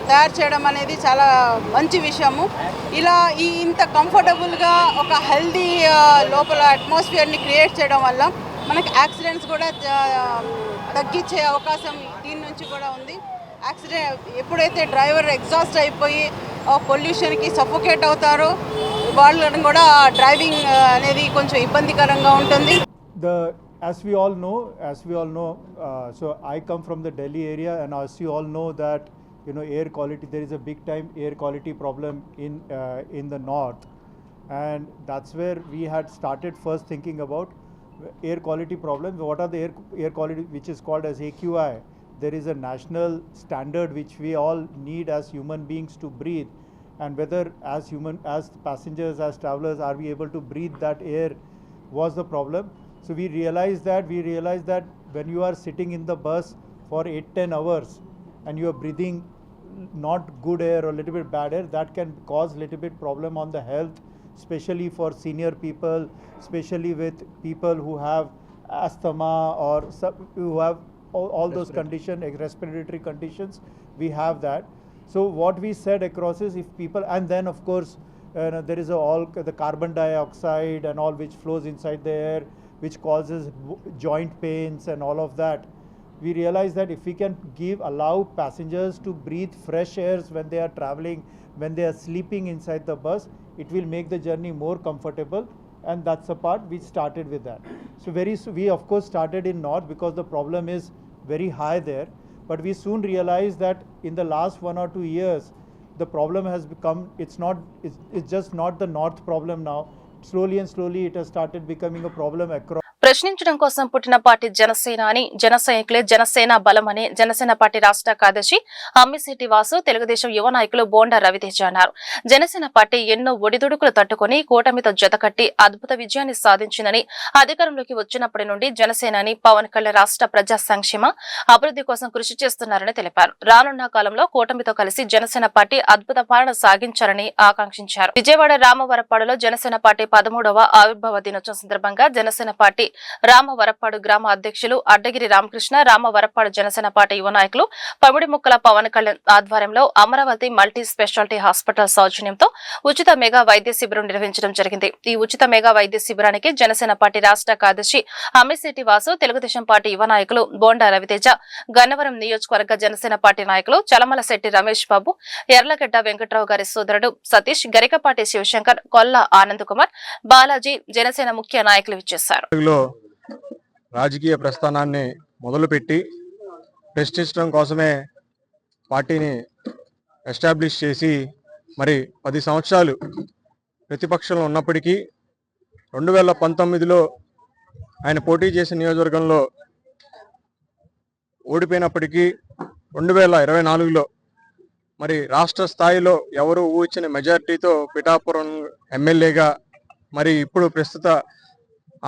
తయారు చేయడం అనేది చాలా మంచి విషయము. ఇలా ఇంత కంఫర్టబుల్గా ఒక హెల్దీ లోపల అట్మాస్ఫియర్ని క్రియేట్ చేయడం వల్ల మనకి యాక్సిడెంట్స్ కూడా తగ్గించే అవకాశం దీని నుంచి కూడా ఉంది. యాక్సిడెంట్ ఎప్పుడైతే డ్రైవర్ ఎగ్జాస్ట్ అయిపోయి పొల్యూషన్కి సఫోకేట్ అవుతారో వాళ్ళని కూడా డ్రైవింగ్ అనేది కొంచెం ఇబ్బందికరంగా ఉంటుంది. As we all know, so I come from the Delhi area, and as you all know that air quality, there is a big time air quality problem in the north, and that's where we had started first thinking about air quality problem. What are the air quality, which is called as AQI? There is a national standard which we all need as human beings to breathe, and whether as passengers, as travelers, are we able to breathe that air was the problem. So we realized that when you are sitting in the bus for 8-10 hours and you are breathing not good air or little bit bad air, that can cause little bit problem on the health, especially for senior people, especially with people who have asthma or who have all those conditions, respiratory conditions. We have that. So what we said across is, if people, and then of course there is all the carbon dioxide and all which flows inside the air, which causes joint pains and all of that. We realize that if we can allow passengers to breathe fresh airs when they are traveling, when they are sleeping inside the bus, it will make the journey more comfortable, and that's the part we started with that. So we of course started in north because the problem is very high there, but we soon realized that in the last 1 or 2 years the problem has become, it's just not the north problem now. Slowly it has started becoming a problem across. ప్రశ్నించడం కోసం పుట్టిన party Janasena అని, జన సైనికులే జనసేన బలం అని Janasena party రాష్ట్ర కార్యదర్శి అమ్మిశెట్టి వాసు, తెలుగుదేశం యువ నాయకులు బోండా రవితేజ అన్నారు. జనసేన పార్టీ ఎన్నో ఒడిదుడుకులు తట్టుకుని కూటమితో జతకట్టి అద్భుత విజయాన్ని సాధించిందని, అధికారంలోకి వచ్చినప్పటి నుండి జనసేనాని పవన్ కళ్యాణ్ రాష్ట్ర ప్రజా సంక్షేమ అభివృద్ధి కోసం కృషి చేస్తున్నారని తెలిపారు. రానున్న కాలంలో కూటమితో కలిసి జనసేన పార్టీ అద్భుత పాలన సాగించాలని ఆకాంక్షించారు. విజయవాడ రామవరపాడులో జనసేన పార్టీ 13వ ఆవిర్భావ దినోత్సవం సందర్భంగా జనసేన పార్టీ రామవరప్పాడు గ్రామ అధ్యక్షులు అడ్డగిరి రామకృష్ణ, రామవరప్పాడు జనసేన పార్టీ యువ నాయకులు పమిడిముక్కల పవన్ కళ్యాణ్ ఆధ్వర్యంలో అమరావతి మల్టీ స్పెషాలిటీ హాస్పిటల్ సౌజన్యంతో ఉచిత మెగా వైద్య శిబిరం నిర్వహించడం జరిగింది. ఈ ఉచిత మెగా వైద్య శిబిరానికి జనసేన పార్టీ రాష్ట్ర కార్యదర్శి అమ్మిశెట్టి వాసు, తెలుగుదేశం పార్టీ యువ నాయకులు బోండా రవితేజ, గన్నవరం నియోజకవర్గ జనసేన పార్టీ నాయకులు చలమలశెట్టి రమేష్ బాబు, ఎర్లగడ్డ వెంకట్రావు గారి సోదరుడు సతీష్, గరికపాటి శివశంకర్, కొల్ల ఆనంద్ కుమార్, బాలాజీ జనసేన ముఖ్య నాయకులు ఇచ్చేశారు. రాజకీయ ప్రస్థానాన్ని మొదలుపెట్టి ప్రశ్నించడం కోసమే పార్టీని ఎస్టాబ్లిష్ చేసి మరి 10 సంవత్సరాలు ప్రతిపక్షంలో ఉన్నప్పటికీ 2019లో ఆయన పోటీ చేసిన నియోజకవర్గంలో ఓడిపోయినప్పటికీ 2024లో మరి రాష్ట్ర స్థాయిలో ఎవరు ఊహించిన మెజారిటీతో పిఠాపురం ఎమ్మెల్యేగా మరి ఇప్పుడు ప్రస్తుత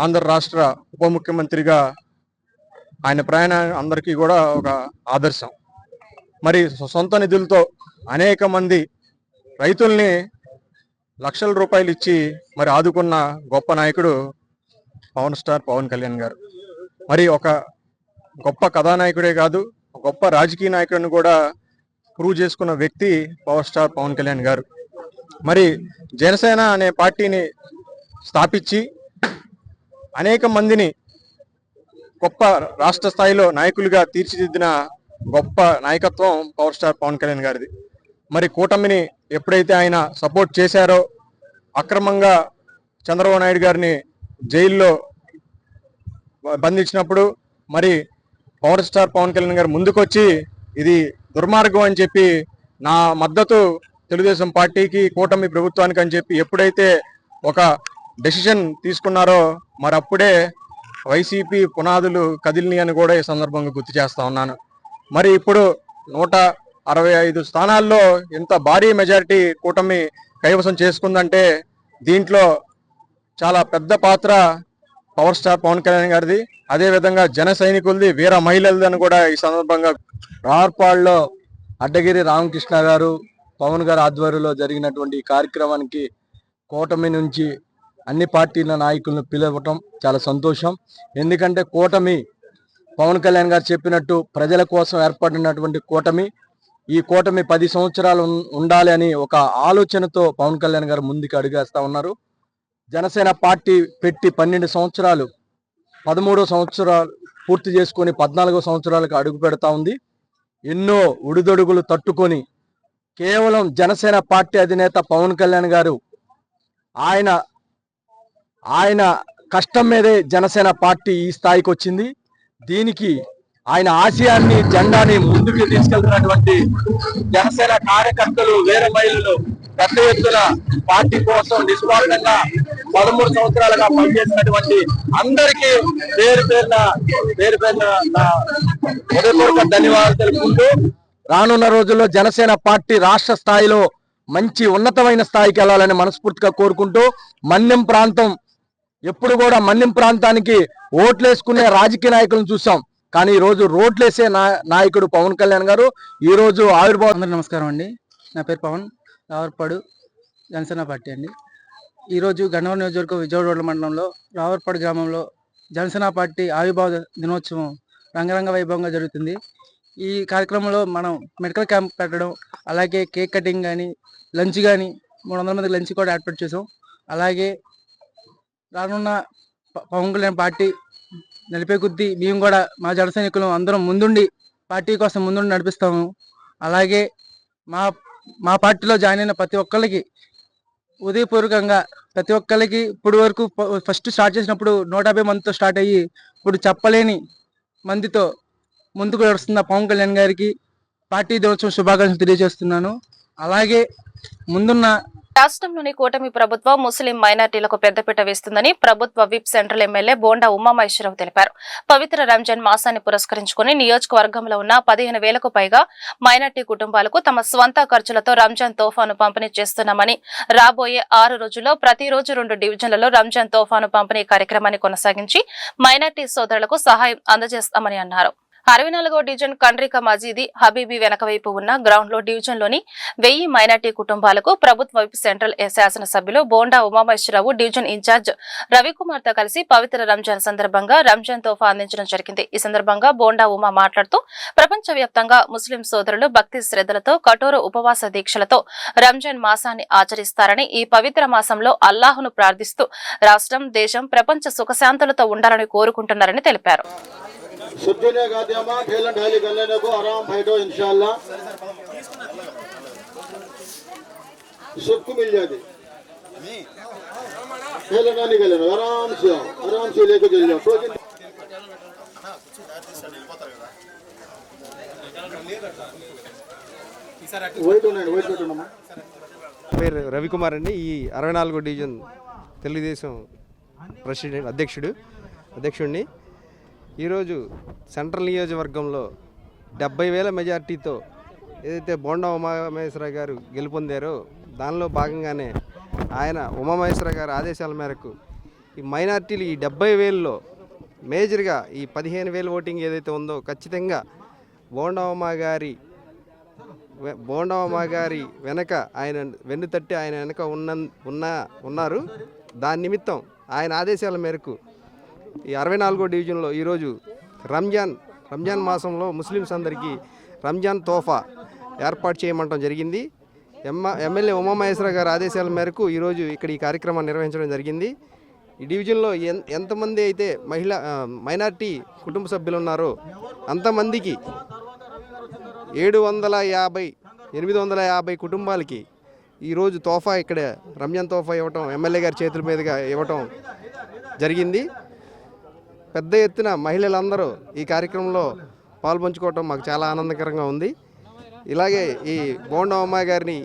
ఆంధ్ర రాష్ట్ర ఉప ముఖ్యమంత్రిగా ఆయన ప్రయాణం అందరికీ కూడా ఒక ఆదర్శం. మరి సొంత నిధులతో అనేక మంది రైతుల్ని లక్షల రూపాయలు ఇచ్చి మరి ఆదుకున్న గొప్ప నాయకుడు పవన్ స్టార్ పవన్ కళ్యాణ్ గారు. మరి ఒక గొప్ప కథానాయకుడే కాదు, గొప్ప రాజకీయ నాయకుడిని కూడా ప్రూవ్ చేసుకున్న వ్యక్తి పవర్ స్టార్ పవన్ కళ్యాణ్ గారు. మరి జనసేన అనే పార్టీని స్థాపించి అనేక మందిని గొప్ప రాష్ట్ర స్థాయిలో నాయకులుగా తీర్చిదిద్దిన గొప్ప నాయకత్వం పవర్ స్టార్ పవన్ కళ్యాణ్ గారిది. మరి కూటమిని ఎప్పుడైతే ఆయన సపోర్ట్ చేశారో, అక్రమంగా చంద్రబాబు నాయుడు గారిని జైల్లో బంధించినప్పుడు మరి పవర్ స్టార్ పవన్ కళ్యాణ్ గారు ముందుకొచ్చి ఇది దుర్మార్గం అని చెప్పి నా మద్దతు తెలుగుదేశం పార్టీకి కూటమి ప్రభుత్వానికి అని చెప్పి ఎప్పుడైతే ఒక డెసిషన్ తీసుకున్నారో మరి అప్పుడే వైసీపీ పునాదులు కదిలిని అని కూడా ఈ సందర్భంగా గుర్తు చేస్తా ఉన్నాను. మరి ఇప్పుడు 165 స్థానాల్లో ఇంత భారీ మెజారిటీ కూటమి కైవసం చేసుకుందంటే దీంట్లో చాలా పెద్ద పాత్ర పవర్ స్టార్ పవన్ కళ్యాణ్ గారిది, అదేవిధంగా జన సైనికులది, వీర మహిళలది అని కూడా ఈ సందర్భంగా. రావర్పాడులో అడ్డగిరి రామకృష్ణ గారు పవన్ గారు ఆధ్వర్యంలో జరిగినటువంటి ఈ కార్యక్రమానికి కూటమి నుంచి అన్ని పార్టీల నాయకులను పిలవటం చాలా సంతోషం. ఎందుకంటే కూటమి పవన్ కళ్యాణ్ గారు చెప్పినట్టు ప్రజల కోసం ఏర్పడినటువంటి కూటమి. ఈ కూటమి 10 సంవత్సరాలు ఉండాలి అని ఒక ఆలోచనతో పవన్ కళ్యాణ్ గారు ముందుకు అడుగేస్తా ఉన్నారు. జనసేన పార్టీ పెట్టి 12 సంవత్సరాలు, 13 సంవత్సరాలు పూర్తి చేసుకొని 14 సంవత్సరాలకు అడుగు పెడతా ఉంది. ఎన్నో ఉడిదొడుగులు తట్టుకొని కేవలం జనసేన పార్టీ అధినేత పవన్ కళ్యాణ్ గారు ఆయన కష్టం మీదే జనసేన పార్టీ ఈ స్థాయికి వచ్చింది. దీనికి ఆయన ఆశయాన్ని, జెండాని ముందుకు తీసుకెళ్తున్నటువంటి జనసేన కార్యకర్తలు, వీర మహిళలు పెద్ద ఎత్తున పార్టీ కోసం నిస్వార్థంగా 13 సంవత్సరాలుగా పనిచేసినటువంటి అందరికీ పేరు పేరున నా హృదయపూర్వక ధన్యవాదాలు తెలుపుకుంటూ రానున్న రోజుల్లో జనసేన పార్టీ రాష్ట్ర స్థాయిలో మంచి ఉన్నతమైన స్థాయికి వెళ్ళాలని మనస్ఫూర్తిగా కోరుకుంటూ, మన్యం ప్రాంతం ఎప్పుడు కూడా మన్యం ప్రాంతానికి ఓట్లేసుకునే రాజకీయ నాయకులను చూసాం, కానీ ఈ రోజు రోడ్లేసే నాయకుడు పవన్ కళ్యాణ్ గారు ఈ రోజు ఆవిర్భావం. అందరికీ నమస్కారం అండి. నా పేరు పవన్, రావర్పాడు జనసేన పార్టీ అండి. ఈరోజు గన్నవరం నియోజకవర్గం విజయవాడ మండలంలో రావర్పాడు గ్రామంలో జనసేన పార్టీ ఆవిర్భావ దినోత్సవం రంగరంగ వైభవంగా జరుగుతుంది. ఈ కార్యక్రమంలో మనం మెడికల్ క్యాంప్ పెట్టడం, అలాగే కేక్ కటింగ్ కానీ, లంచ్ కానీ 300 మందికి లంచ్ కూడా ఏర్పాటు చేసాం. అలాగే రానున్న పవన్ కళ్యాణ్ పార్టీ నడిపే కొద్దీ మేము కూడా మా జన సైనికులు అందరం ముందుండి పార్టీ కోసం ముందుండి నడిపిస్తాము. అలాగే మా పార్టీలో జాయిన్ అయిన ప్రతి ఒక్కరికి ఉదయపూర్వకంగా ప్రతి ఒక్కరికి ఇప్పుడు వరకు ఫస్ట్ స్టార్ట్ చేసినప్పుడు 150 మందితో స్టార్ట్ అయ్యి ఇప్పుడు చెప్పలేని మందితో ముందుకు నడుస్తున్న పవన్ కళ్యాణ్ గారికి పార్టీ దినోత్సవం శుభాకాంక్షలు తెలియజేస్తున్నాను. అలాగే ముందున్న రాష్ట్రంలోని కూటమి ప్రభుత్వం ముస్లిం మైనార్టీలకు పెద్దపీట వేస్తుందని ప్రభుత్వ whip central MLA Bonda Umamaheswararao తెలిపారు. పవిత్ర రంజాన్ మాసాన్ని పురస్కరించుకుని నియోజకవర్గంలో ఉన్న 15,000కు పైగా మైనార్టీ కుటుంబాలకు తమ స్వంత ఖర్చులతో రంజాన్ తోఫాను పంపిణీ చేస్తున్నామని, రాబోయే 6 రోజుల్లో ప్రతిరోజు 2 డివిజన్లలో రంజాన్ తోఫాను పంపిణీ కార్యక్రమాన్ని కొనసాగించి మైనార్టీ సోదరులకు సహాయం అందజేస్తామని అన్నారు. 64వ డివిజన్ కండ్రిక మజీదీ హబీబీ వెనకవైపు ఉన్న గ్రౌండ్ లో డివిజన్ లోని 1000 మైనార్టీ కుటుంబాలకు ప్రభుత్వ విప్ సెంట్రల్ శాసనసభ్యులు బోండా ఉమామహేశ్వరరావు డివిజన్ ఇన్ఛార్జ్ రవికుమార్ తో కలిసి పవిత్ర రంజాన్ సందర్భంగా రంజాన్ తోఫా అందించడం జరిగింది. ఈ సందర్భంగా బోండా ఉమా మాట్లాడుతూ ప్రపంచవ్యాప్తంగా ముస్లిం సోదరులు భక్తి శ్రద్ధలతో కఠోర ఉపవాస దీక్షలతో రంజాన్ మాసాన్ని ఆచరిస్తారని, ఈ పవిత్ర మాసంలో అల్లాహును ప్రార్థిస్తూ రాష్ట్రం, దేశం, ప్రపంచ సుఖశాంతులతో ఉండాలని కోరుకుంటున్నారని తెలిపారు. सुद्दीने का दियामा खेलन ढाली कर लेने को आराम बैठो इंशाल्लाह सबको मिल जाते खेलन नहीं कर लेना आराम से लेके चल जाओ। పేరు రవికుమార్ అండి. ఈ 64వ డివిజన్ తెలుగుదేశం ప్రెసిడెంట్ అధ్యక్షుడిని. ఈరోజు సెంట్రల్ నియోజకవర్గంలో 70,000 మెజార్టీతో ఏదైతే బోండా ఉమామహేశ్వర గారు గెలుపొందారో దానిలో భాగంగానే ఆయన ఉమామహేశ్వర గారి ఆదేశాల మేరకు ఈ మైనార్టీలు ఈ 70,000లో మేజర్గా ఈ 15,000 ఓటింగ్ ఏదైతే ఉందో ఖచ్చితంగా బోండా ఉమా గారి వెనక ఆయన వెన్నుతట్టి ఆయన వెనక ఉన్నారు. దాని నిమిత్తం ఆయన ఆదేశాల మేరకు ఈ 64వ డివిజన్లో ఈరోజు రంజాన్ మాసంలో ముస్లిమ్స్ అందరికీ రంజాన్ తోఫా ఏర్పాటు చేయమంటం జరిగింది. ఎమ్మెల్యే ఉమామహేశ్వర గారి ఆదేశాల మేరకు ఈరోజు ఇక్కడ ఈ కార్యక్రమాన్ని నిర్వహించడం జరిగింది. ఈ డివిజన్లో ఎంతమంది అయితే మైనార్టీ కుటుంబ సభ్యులు ఉన్నారో అంతమందికి 850 కుటుంబాలకి ఈరోజు తోఫా ఇక్కడ రంజాన్ తోఫా ఇవ్వటం ఎమ్మెల్యే గారి చేతుల మీదుగా ఇవ్వటం జరిగింది. పెద్ద ఎత్తున మహిళలందరూ ఈ కార్యక్రమంలో పాల్పంచుకోవటం మాకు చాలా ఆనందకరంగా ఉంది. ఇలాగే ఈ బోండా ఉమా గారిని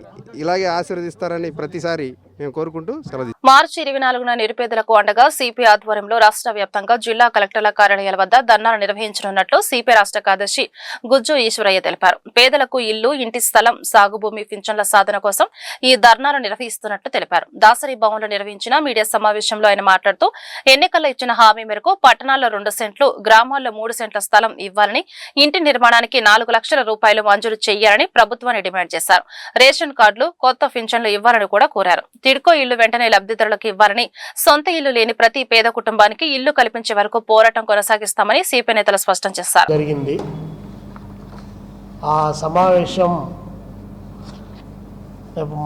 ఇలాగే ఆశీర్వదిస్తారని ప్రతిసారి మేము కోరుకుంటూ సెలవు. మార్చి 24న నిరుపేదలకు అండగా సిపి ఆధ్వర్యంలో రాష్ట్ర వ్యాప్తంగా జిల్లా కలెక్టర్ల కార్యాలయాల వద్ద ధర్నాలు నిర్వహించనున్నట్లు సిపి రాష్ట్ర కార్యదర్శి గుజ్జు ఈశ్వరయ్య తెలిపారు. పేదలకు ఇల్లు, ఇంటి స్థలం, సాగుభూమి, పింఛన్ల సాధన కోసం ఈ ధర్నాలు నిర్వహిస్తున్నట్లు తెలిపారు. దాసరి భవన్లో నిర్వహించిన మీడియా సమావేశంలో ఆయన మాట్లాడుతూ ఎన్నికల్లో ఇచ్చిన హామీ మేరకు పట్టణాల్లో 2 సెంట్లు, గ్రామాల్లో 3 సెంట్ల స్థలం ఇవ్వాలని, ఇంటి నిర్మాణానికి 4 లక్షల రూపాయలు మంజూరు చేయాలని ప్రభుత్వాన్ని డిమాండ్ చేశారు. రేషన్ కార్డులు, కొత్త పింఛన్లు ఇవ్వాలని కూడా కోరారు. టిడ్కో ఇల్లు వెంటనే లబ్ధిదారులకు ఇవ్వాలని, సొంత ఇల్లు లేని ప్రతి పేద కుటుంబానికి ఇల్లు కల్పించే వరకు పోరాటం కొనసాగిస్తామని సిపి నేతలు స్పష్టం చేశారు. జరిగింది ఆ సమావేశం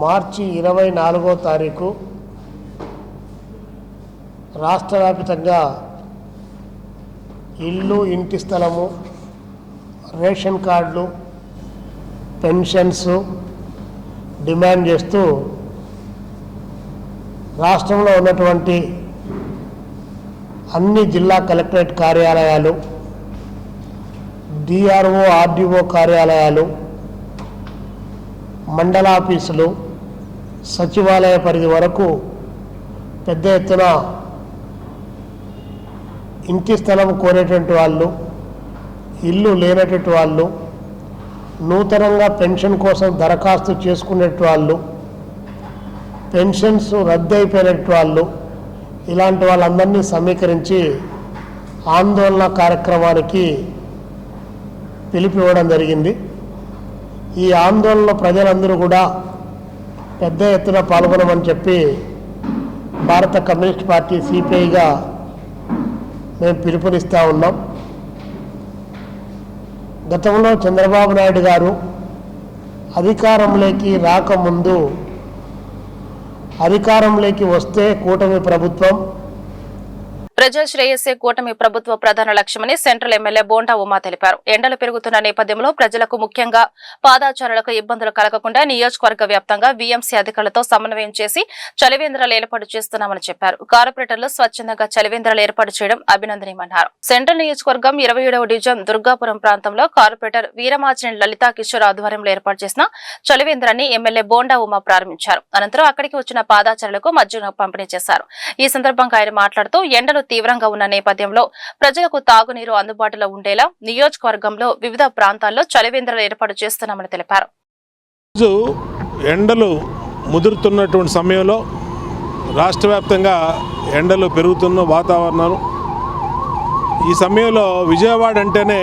మార్చి 24వ తారీఖు రాష్ట్ర వ్యాప్తంగా ఇల్లు, ఇంటి స్థలము, రేషన్ కార్డులు, పెన్షన్స్ డిమాండ్ చేస్తూ రాష్ట్రంలో ఉన్నటువంటి అన్ని జిల్లా కలెక్టరేట్ కార్యాలయాలు, డిఆర్ఓ, ఆర్డీఓ కార్యాలయాలు, మండలాఫీసులు, సచివాలయ పరిధి వరకు పెద్ద ఎత్తున ఇంటి స్థలం కోరేటువంటి వాళ్ళు, ఇల్లు లేనటువంటి వాళ్ళు, నూతనంగా పెన్షన్ కోసం దరఖాస్తు చేసుకునేటువంటి వాళ్ళు, పెన్షన్స్ రద్దు అయిపోయినట్టు వాళ్ళు, ఇలాంటి వాళ్ళందరినీ సమీకరించి ఆందోళన కార్యక్రమానికి పిలిపివ్వడం జరిగింది. ఈ ఆందోళన ప్రజలందరూ కూడా పెద్ద ఎత్తున పాల్గొనమని చెప్పి భారత కమ్యూనిస్ట్ పార్టీ సిపిఐగా మేము పిలుపునిస్తూ ఉన్నాం. గతంలో చంద్రబాబు నాయుడు గారు అధికారంలోకి రాకముందు, అధికారంలోకి వస్తే కూటమి ప్రభుత్వం ప్రజా శ్రేయస్సే కూటమి ప్రభుత్వ ప్రధాన లక్ష్యమని సెంట్రల్ ఎమ్మెల్యే బోండా ఉమా తెలిపారు. ఎండలు పెరుగుతున్న నేపథ్యంలో ప్రజలకు ముఖ్యంగా పాదాచారులకు ఇబ్బందులు కలగకుండా నియోజకవర్గ వ్యాప్తంగా వీఎంసీ అధికారులతో సమన్వయం చేసి చలివేంద్రాలు ఏర్పాటు చేస్తున్నామని చెప్పారు. కార్పొరేటర్లు స్వచ్ఛందంగా చలివేంద్రాలు ఏర్పాటు చేయడం అభినందనీయమన్నారు. సెంట్రల్ నియోజకవర్గం 27వ డివిజన్ దుర్గాపురం ప్రాంతంలో కార్పొరేటర్ వీరమాచిని లలితా కిషోర్ ఆధ్వర్యంలో ఏర్పాటు చేసిన చలివేంద్రాన్ని ఎమ్మెల్యే బోండా ఉమా ప్రారంభించారు. అనంతరం అక్కడికి వచ్చిన పాదాచారులకు మజ్జిగ పంపిణీ చేశారు. ఈ సందర్భంగా ఆయన మాట్లాడుతూ ఎండలు తీవ్రంగా ఉన్న నేపథ్యంలో ప్రజలకు తాగునీరు అందుబాటులో ఉండేలా నియోజకవర్గంలో వివిధ ప్రాంతాల్లో చలివేంద్రాలు ఏర్పాటు చేస్తున్నామని తెలిపారు. ఎండలు ముదురుతున్నటువంటి సమయంలో రాష్ట్ర వ్యాప్తంగా ఎండలు పెరుగుతున్న వాతావరణం. ఈ సమయంలో విజయవాడ అంటేనే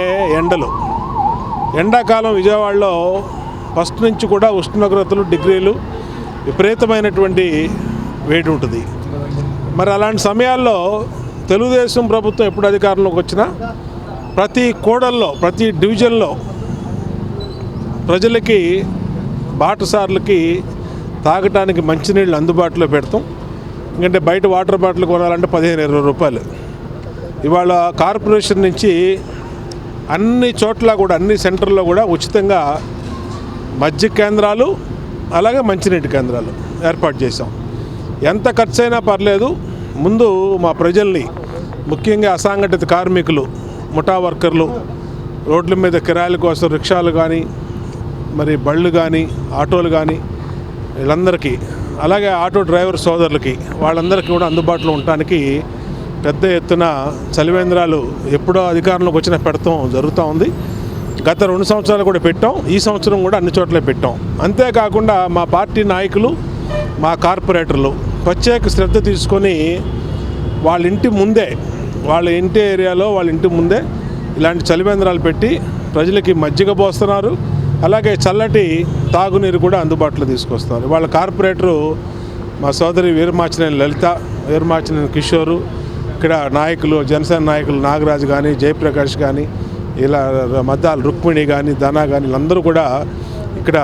ఎండాకాలం విజయవాడలో ఫస్ట్ నుంచి కూడా ఉష్ణోగ్రతలు డిగ్రీలు విపరీతమైనటువంటి వేడి ఉంటుంది. మరి అలాంటి సమయాల్లో తెలుగుదేశం ప్రభుత్వం ఎప్పుడు అధికారంలోకి వచ్చినా ప్రతి కోడల్లో, ప్రతి డివిజన్లో ప్రజలకి, బాటసార్లకి తాగటానికి మంచినీళ్ళు అందుబాటులో పెడతాం. ఎందుకంటే బయట వాటర్ బాటిల్ కొనాలంటే 15-20 రూపాయలు. ఇవాళ కార్పొరేషన్ నుంచి అన్ని చోట్ల కూడా, అన్ని సెంటర్లో కూడా ఉచితంగా మజ్జిగ కేంద్రాలు, అలాగే మంచినీటి కేంద్రాలు ఏర్పాటు చేశాం. ఎంత ఖర్చైనా పర్లేదు, ముందు మా ప్రజల్ని, ముఖ్యంగా అసంఘటిత కార్మికులు, ముఠా వర్కర్లు రోడ్ల మీద కిరాయిల కోసం రిక్షాలు కానీ మరి బళ్ళు కానీ ఆటోలు కానీ వీళ్ళందరికీ, అలాగే ఆటో డ్రైవర్ సోదరులకి వాళ్ళందరికీ కూడా అందుబాటులో ఉండటానికి పెద్ద ఎత్తున చలివేంద్రాలు ఎప్పుడో అధికారంలోకి వచ్చినా పెడతాం జరుగుతూ ఉంది. గత 2 సంవత్సరాలు కూడా పెట్టాం, ఈ సంవత్సరం కూడా అన్ని చోట్ల పెట్టాం. అంతేకాకుండా మా పార్టీ నాయకులు, మా కార్పొరేటర్లు ప్రత్యేక శ్రద్ధ తీసుకొని వాళ్ళ ఇంటి ఏరియాలో వాళ్ళ ఇంటి ముందే ఇలాంటి చలివేంద్రాలు పెట్టి ప్రజలకి మజ్జిగ పోస్తున్నారు. అలాగే చల్లటి తాగునీరు కూడా అందుబాటులో తీసుకొస్తున్నారు. వాళ్ళ కార్పొరేటరు మా సోదరి వీరమాచినేని లలిత, వీరమాచినేని కిషోరు, ఇక్కడ నాయకులు జనసేన నాయకులు నాగరాజు కానీ, జయప్రకాష్ కానీ, ఇలా మద్దాలు రుక్మిణి కానీ, ధనా కానీ వీళ్ళందరూ కూడా ఇక్కడ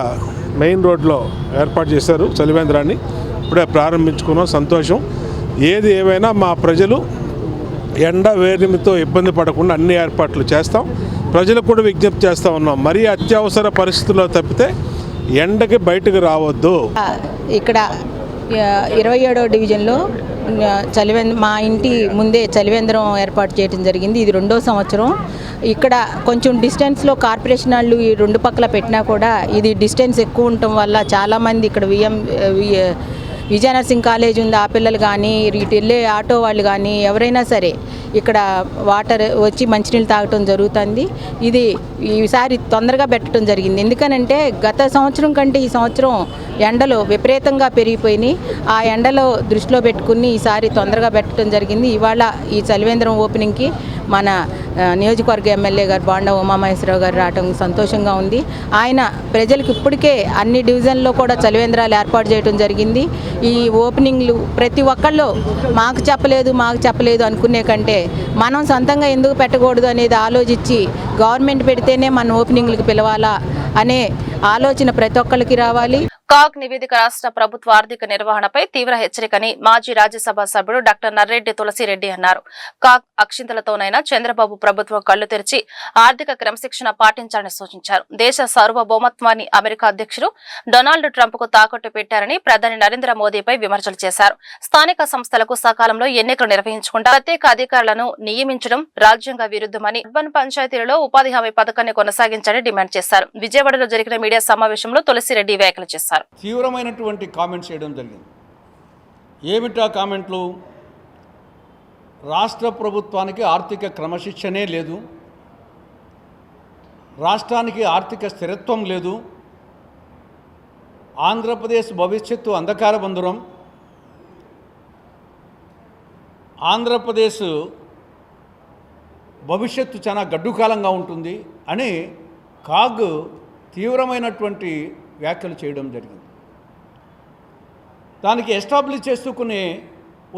మెయిన్ రోడ్లో ఏర్పాటు చేశారు చలివేంద్రాన్ని. ఇప్పుడే ప్రారంభించుకున్నాం, సంతోషం. ఏది ఏమైనా మా ప్రజలు ఎండ వేడిమితో ఇబ్బంది పడకుండా అన్ని ఏర్పాట్లు చేస్తాం. ప్రజలకు కూడా విజ్ఞప్తి చేస్తూ ఉన్నాం, మరీ అత్యవసర పరిస్థితుల్లో తప్పితే ఎండకి బయటకు రావద్దు. ఇక్కడ 27వ డివిజన్లో మా ఇంటి ముందే చలివేంద్రం ఏర్పాటు చేయడం జరిగింది. ఇది 2వ సంవత్సరం. ఇక్కడ కొంచెం డిస్టెన్స్లో కార్పొరేషన్ వాళ్ళు ఈ 2 పక్కల పెట్టినా కూడా ఇది డిస్టెన్స్ ఎక్కువ ఉండటం వల్ల చాలామంది ఇక్కడ విజయనరసింహ కాలేజ్ ఉంది, ఆ పిల్లలు కానీ ఇటు వెళ్ళే ఆటో వాళ్ళు కానీ ఎవరైనా సరే ఇక్కడ వాటర్ వచ్చి మంచినీళ్ళు తాగటం జరుగుతుంది. ఇది ఈసారి తొందరగా పెట్టడం జరిగింది. ఎందుకనంటే గత సంవత్సరం కంటే ఈ సంవత్సరం ఎండలు విపరీతంగా పెరిగిపోయినాయి. ఆ ఎండలో దృష్టిలో పెట్టుకుని ఈసారి తొందరగా పెట్టడం జరిగింది. ఇవాళ ఈ చలివేంద్రం ఓపెనింగ్కి మన నియోజకవర్గ ఎమ్మెల్యే గారు బాండా ఉమామహేశ్వరరావు గారు రావడం సంతోషంగా ఉంది. ఆయన ప్రజలకు ఇప్పటికే అన్ని డివిజన్లో కూడా చలివేంద్రాలు ఏర్పాటు చేయడం జరిగింది. ఈ ఓపెనింగ్లు ప్రతి ఒక్కళ్ళు మాకు చెప్పలేదు అనుకునే కంటే మనం సొంతంగా ఎందుకు పెట్టకూడదు అనేది ఆలోచించి గవర్నమెంట్ పెడితేనే మన ఓపెనింగ్లకు పిలవాలా అనే ఆలోచన ప్రతి ఒక్కరికి రావాలి. కాగ్ నివేదిక రాష్ట్ర ప్రభుత్వ ఆర్థిక నిర్వహణపై తీవ్ర హెచ్చరికని మాజీ రాజ్యసభ సభ్యుడు డాక్టర్ నర్రెడ్డి తులసిరెడ్డి అన్నారు. కాగ్ అక్షింతలతోనైనా చంద్రబాబు ప్రభుత్వం కళ్లు తెరిచి ఆర్థిక క్రమశిక్షణ పాటించాలని సూచించారు. దేశ సార్వభౌమత్వాన్ని అమెరికా అధ్యక్షుడు డొనాల్డ్ ట్రంప్ కు తాకట్టు పెట్టారని ప్రధాని నరేంద్ర మోదీపై విమర్శలు చేశారు. స్థానిక సంస్థలకు సకాలంలో ఎన్నికలు నిర్వహించకుండా ప్రత్యేక అధికారులను నియమించడం రాజ్యాంగ విరుద్ధమని, అర్బన్ పంచాయతీలలో ఉపాధి హామీ పథకాన్ని కొనసాగించాలని డిమాండ్ చేశారు. విజయవాడలో జరిగిన మీడియా సమావేశంలో తులసిరెడ్డి వ్యాఖ్యలు చేశారు. తీవ్రమైనటువంటి కామెంట్స్ చేయడం జరిగింది. ఏమిటా కామెంట్లు? రాష్ట్ర ప్రభుత్వానికి ఆర్థిక క్రమశిక్షణే లేదు, రాష్ట్రానికి ఆర్థిక స్థిరత్వం లేదు, ఆంధ్రప్రదేశ్ భవిష్యత్తు అంధకార బంధురం, ఆంధ్రప్రదేశ్ భవిష్యత్తు చాలా గడ్డుకాలంగా ఉంటుంది అని కాగ్ తీవ్రమైనటువంటి వ్యాఖ్యలు చేయడం జరిగింది. దానికి ఎస్టాబ్లిష్ చేస్తూ కొన్ని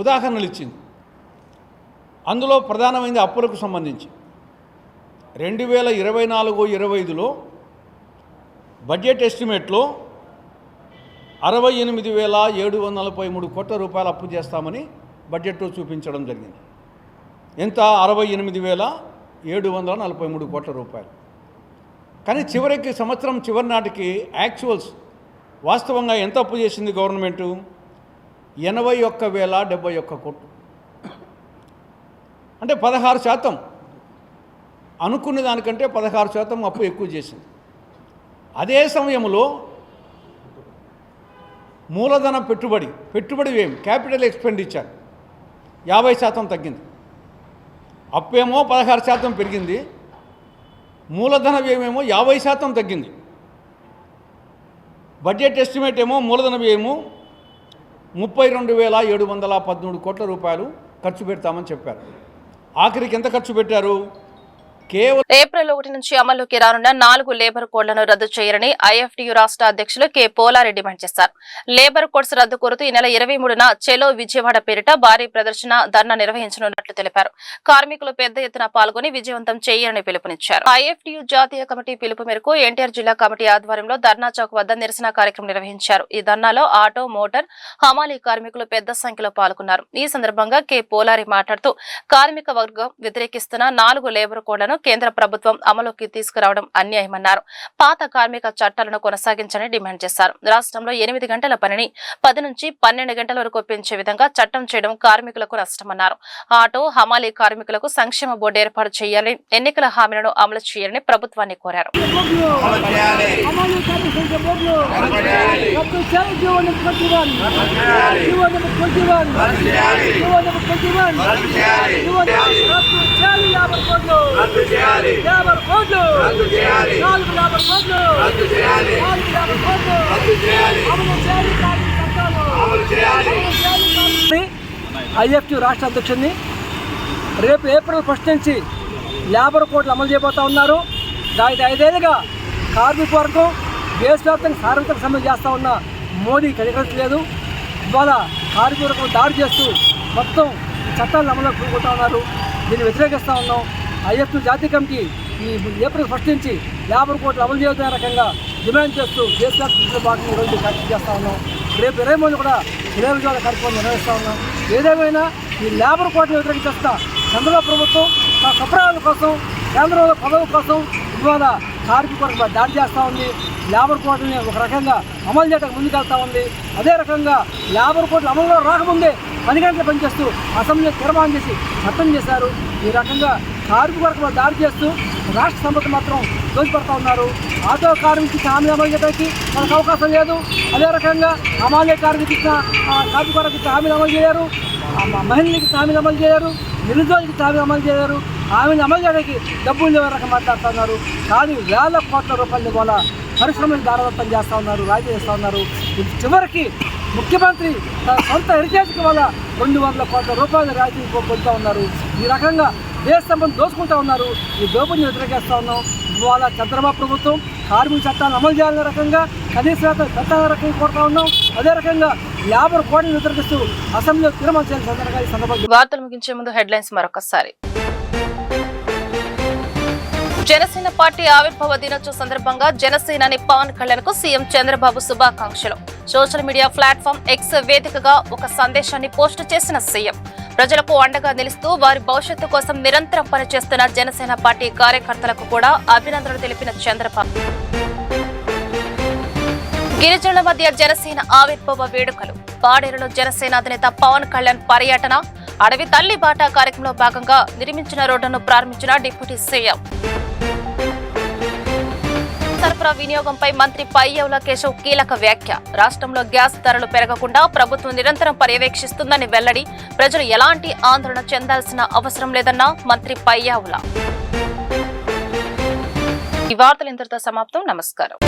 ఉదాహరణలు ఇచ్చింది. అందులో ప్రధానమైనది అప్పులకు సంబంధించి 2024-25లో బడ్జెట్ ఎస్టిమేట్లో 68,743 కోట్ల రూపాయలు అప్పు చేస్తామని బడ్జెట్లో చూపించడం జరిగింది. ఎంత? 68,743 కోట్ల రూపాయలు. కానీ చివరికి సంవత్సరం చివరి నాటికి యాక్చువల్స్ వాస్తవంగా ఎంత అప్పు చేసింది గవర్నమెంటు? 81,071 కోట్లు. అంటే 16%, అనుకున్న దానికంటే 16% అప్పు ఎక్కువ చేసింది. అదే సమయంలో మూలధన పెట్టుబడి ఏం క్యాపిటల్ ఎక్స్పెండిచర్ 50% తగ్గింది. అప్పేమో 16% పెరిగింది, మూలధన వ్యయమేమో 50% తగ్గింది. బడ్జెట్ ఎస్టిమేట్ ఏమో మూలధన వ్యయము 32,713 కోట్ల రూపాయలు ఖర్చు పెడతామని చెప్పారు. ఆఖరికి ఎంత ఖర్చు పెట్టారు? ఏప్రిల్ 1 నుంచి అమల్లోకి రానున్న 4 లేబర్ కోడ్లను రద్దు చేయాలని ఐఎఫ్టియు రాష్ట్ర అధ్యక్షులు కె పోలారెడ్డి డిమాండ్ చేశారు. లేబర్ కోడ్స్ రద్దు కోరుతూ ఈ నెల 23న చెలో విజయవాడ పేరిట భారీ ప్రదర్శన ధర్నా నిర్వహించనున్నట్లు తెలిపారు. కార్మికులు పెద్ద ఎత్తున పాల్గొని విజయవంతం చేయాలని పిలుపునిచ్చారు. ఐఎఫ్టియు జాతీయ కమిటీ పిలుపు మేరకు ఎన్టీఆర్ జిల్లా కమిటీ ఆధ్వర్యంలో ధర్నా చౌక్ వద్ద నిరసన కార్యక్రమం నిర్వహించారు. ఈ ధర్నాలో ఆటో, మోటార్, హమాలీ కార్మికులు పెద్ద సంఖ్యలో పాల్గొన్నారు. ఈ సందర్భంగా కె పోలారి మాట్లాడుతూ కార్మిక వర్గం వ్యతిరేకిస్తున్న 4 లేబర్ కోడ్లను కేంద్ర ప్రభుత్వం అమలుకి తీసుకురావడం అన్యాయమన్నారు. పాత కార్మిక చట్టాలను కొనసాగించాలని డిమాండ్ చేశారు. రాష్ట్రంలో 8 గంటల పనిని 10 నుంచి 12 గంటల వరకు పెంచే విధంగా చట్టం చేయడం కార్మికులకు నష్టమన్నారు. ఆటో హమాలీ కార్మికులకు సంక్షేమ బోర్డు ఏర్పాటు చేయాలని, ఎన్నికల హామీలను అమలు చేయాలని ప్రభుత్వాన్ని కోరారు. ఐఎఫ్టీ రాష్ట్ర అధ్యక్షుడిని రేపు ఏప్రిల్ 1 నుంచి లేబర్ కోడ్లు అమలు చేయబోతా ఉన్నారు. దానికి 5 ఏళ్ళుగా కార్మిక వర్గం దేశవ్యాప్తంగా సార్వత్రిక సమ్మె చేస్తూ ఉన్న మోడీ కనికరించలేదు. ఇవాళ కార్మిక వర్గం దాడి చేస్తూ మొత్తం చట్టాలను అమలు కోరుకుంటా ఉన్నారు. దీన్ని వ్యతిరేకిస్తూ ఉన్నాం. ఐఎఫ్టీ జాతీయ కమిటీ ఈ ఏప్రిల్ 1 నుంచి లేబర్ కోడ్లు అమలు చేయడం రకంగా డిమాండ్ చేస్తూ దేశవ్యాప్తంగా భాగంగా ఈరోజు కార్యక్రమం చేస్తూ ఉన్నాం. రేపు 20 మంది కూడా విలేవిజాల కార్యక్రమం నిర్వహిస్తూ ఉన్నాం. ఏదేమైనా ఈ లేబర్ కోడ్లు వ్యతిరేకిస్తా చంద్రబాబు ప్రభుత్వం తన సప్రయాల కోసం, కేంద్రంలో పదవి కోసం ఇవాళ కార్మిక వర్గం దాడి చేస్తూ ఉంది. లేబర్ కోడ్ని ఒక రకంగా అమలు చేయడానికి ముందుకెళ్తా ఉంది. అదే రకంగా లేబర్ కోడ్లు అమలులో రాకముందే 10 గంటలు పనిచేస్తూ అసెంబ్లీ తీర్మానం చేసి చట్టం చేశారు. ఈ రకంగా కార్మిక వర్గంలో దాడి చేస్తూ రాష్ట్ర సంపద మాత్రం దోచిపడతా ఉన్నారు. ఆటో కార్మికులకి హామీ అమలు చేయడానికి మనకు అవకాశం లేదు. అదే రకంగా హమాలీ కార్మిక వర్గకి హామీలు అమలు చేయరు, మహిళలకి హామీలు అమలు చేయరు, నిరుద్యోగులకి హామీలు అమలు చేయరు. హామీలు అమలు చేయడానికి డబ్బులు లేవే రకం మాట్లాడుతున్నారు. కానీ వేల కోట్ల రూపాయల వల్ల పరిశ్రమలు దారదత్తం చేస్తూ ఉన్నారు, రాజీ చేస్తూ ఉన్నారు. చివరికి ముఖ్యమంత్రి తన సొంత హెరిటేజ్కి వల్ల 200 కోట్ల రూపాయల రాజీ పొందుతూ ఉన్నారు. ఈ రకంగా దేశ సంపద దోసుకుంటూ ఉన్నారు. ఈ దోపిడిని వ్యతిరేకిస్తూ ఉన్నాం. ఇవాళ చంద్రబాబు ప్రభుత్వం కార్మిక చట్టాలను అమలు చేయాలనే రకంగా, కనీస వేతనం పెట్టాలనే రకంగా కోరుతా ఉన్నాం. అదే రకంగా లేబర్ కోడ్ని వ్యతిరేకిస్తూ అసెంబ్లీలో తీర్మానం చేయాల్సిన సందర్భంగా ఈ సందర్భంగా వార్తలు ముగించే ముందు హెడ్లైన్స్ మరొకసారి. జనసేన పార్టీ ఆవిర్భావ దినోత్సవం సందర్భంగా జనసేనాని పవన్ కళ్యాణ్ కు సీఎం చంద్రబాబు శుభాకాంక్షలు. సోషల్ మీడియా ప్లాట్ఫామ్ ఎక్స్ వేదికగా ఒక సందేశాన్ని పోస్టు చేసిన సీఎం ప్రజలకు అండగా నిలుస్తూ వారి భవిష్యత్తు కోసం నిరంతరం పనిచేస్తున్న జనసేన పార్టీ కార్యకర్తలకు కూడా అభినందనలు తెలిపిన చంద్రబాబు. గిరిజనుల మధ్య జనసేన ఆవిర్భావ వేడుకలు. పాడేరులో జనసేన అధినేత పవన్ కళ్యాణ్ పర్యటన. అడవి తల్లి బాట కార్యక్రమంలో భాగంగా నిర్మించిన రోడ్డును ప్రారంభించిన డిప్యూటీ సీఎం. సరఫరా వినియోగంపై మంత్రి పయ్యావుల కేశవ్ కీలక వ్యాఖ్య. రాష్ట్రంలో గ్యాస్ ధరలు పెరగకుండా ప్రభుత్వం నిరంతరం పర్యవేక్షిస్తుందని వెల్లడి. ప్రజలు ఎలాంటి ఆందోళన చెందాల్సిన అవసరం లేదన్న మంత్రి పయ్యావుల. ఈ వార్తలు ఇంతటితో సమాప్తం. నమస్కారం.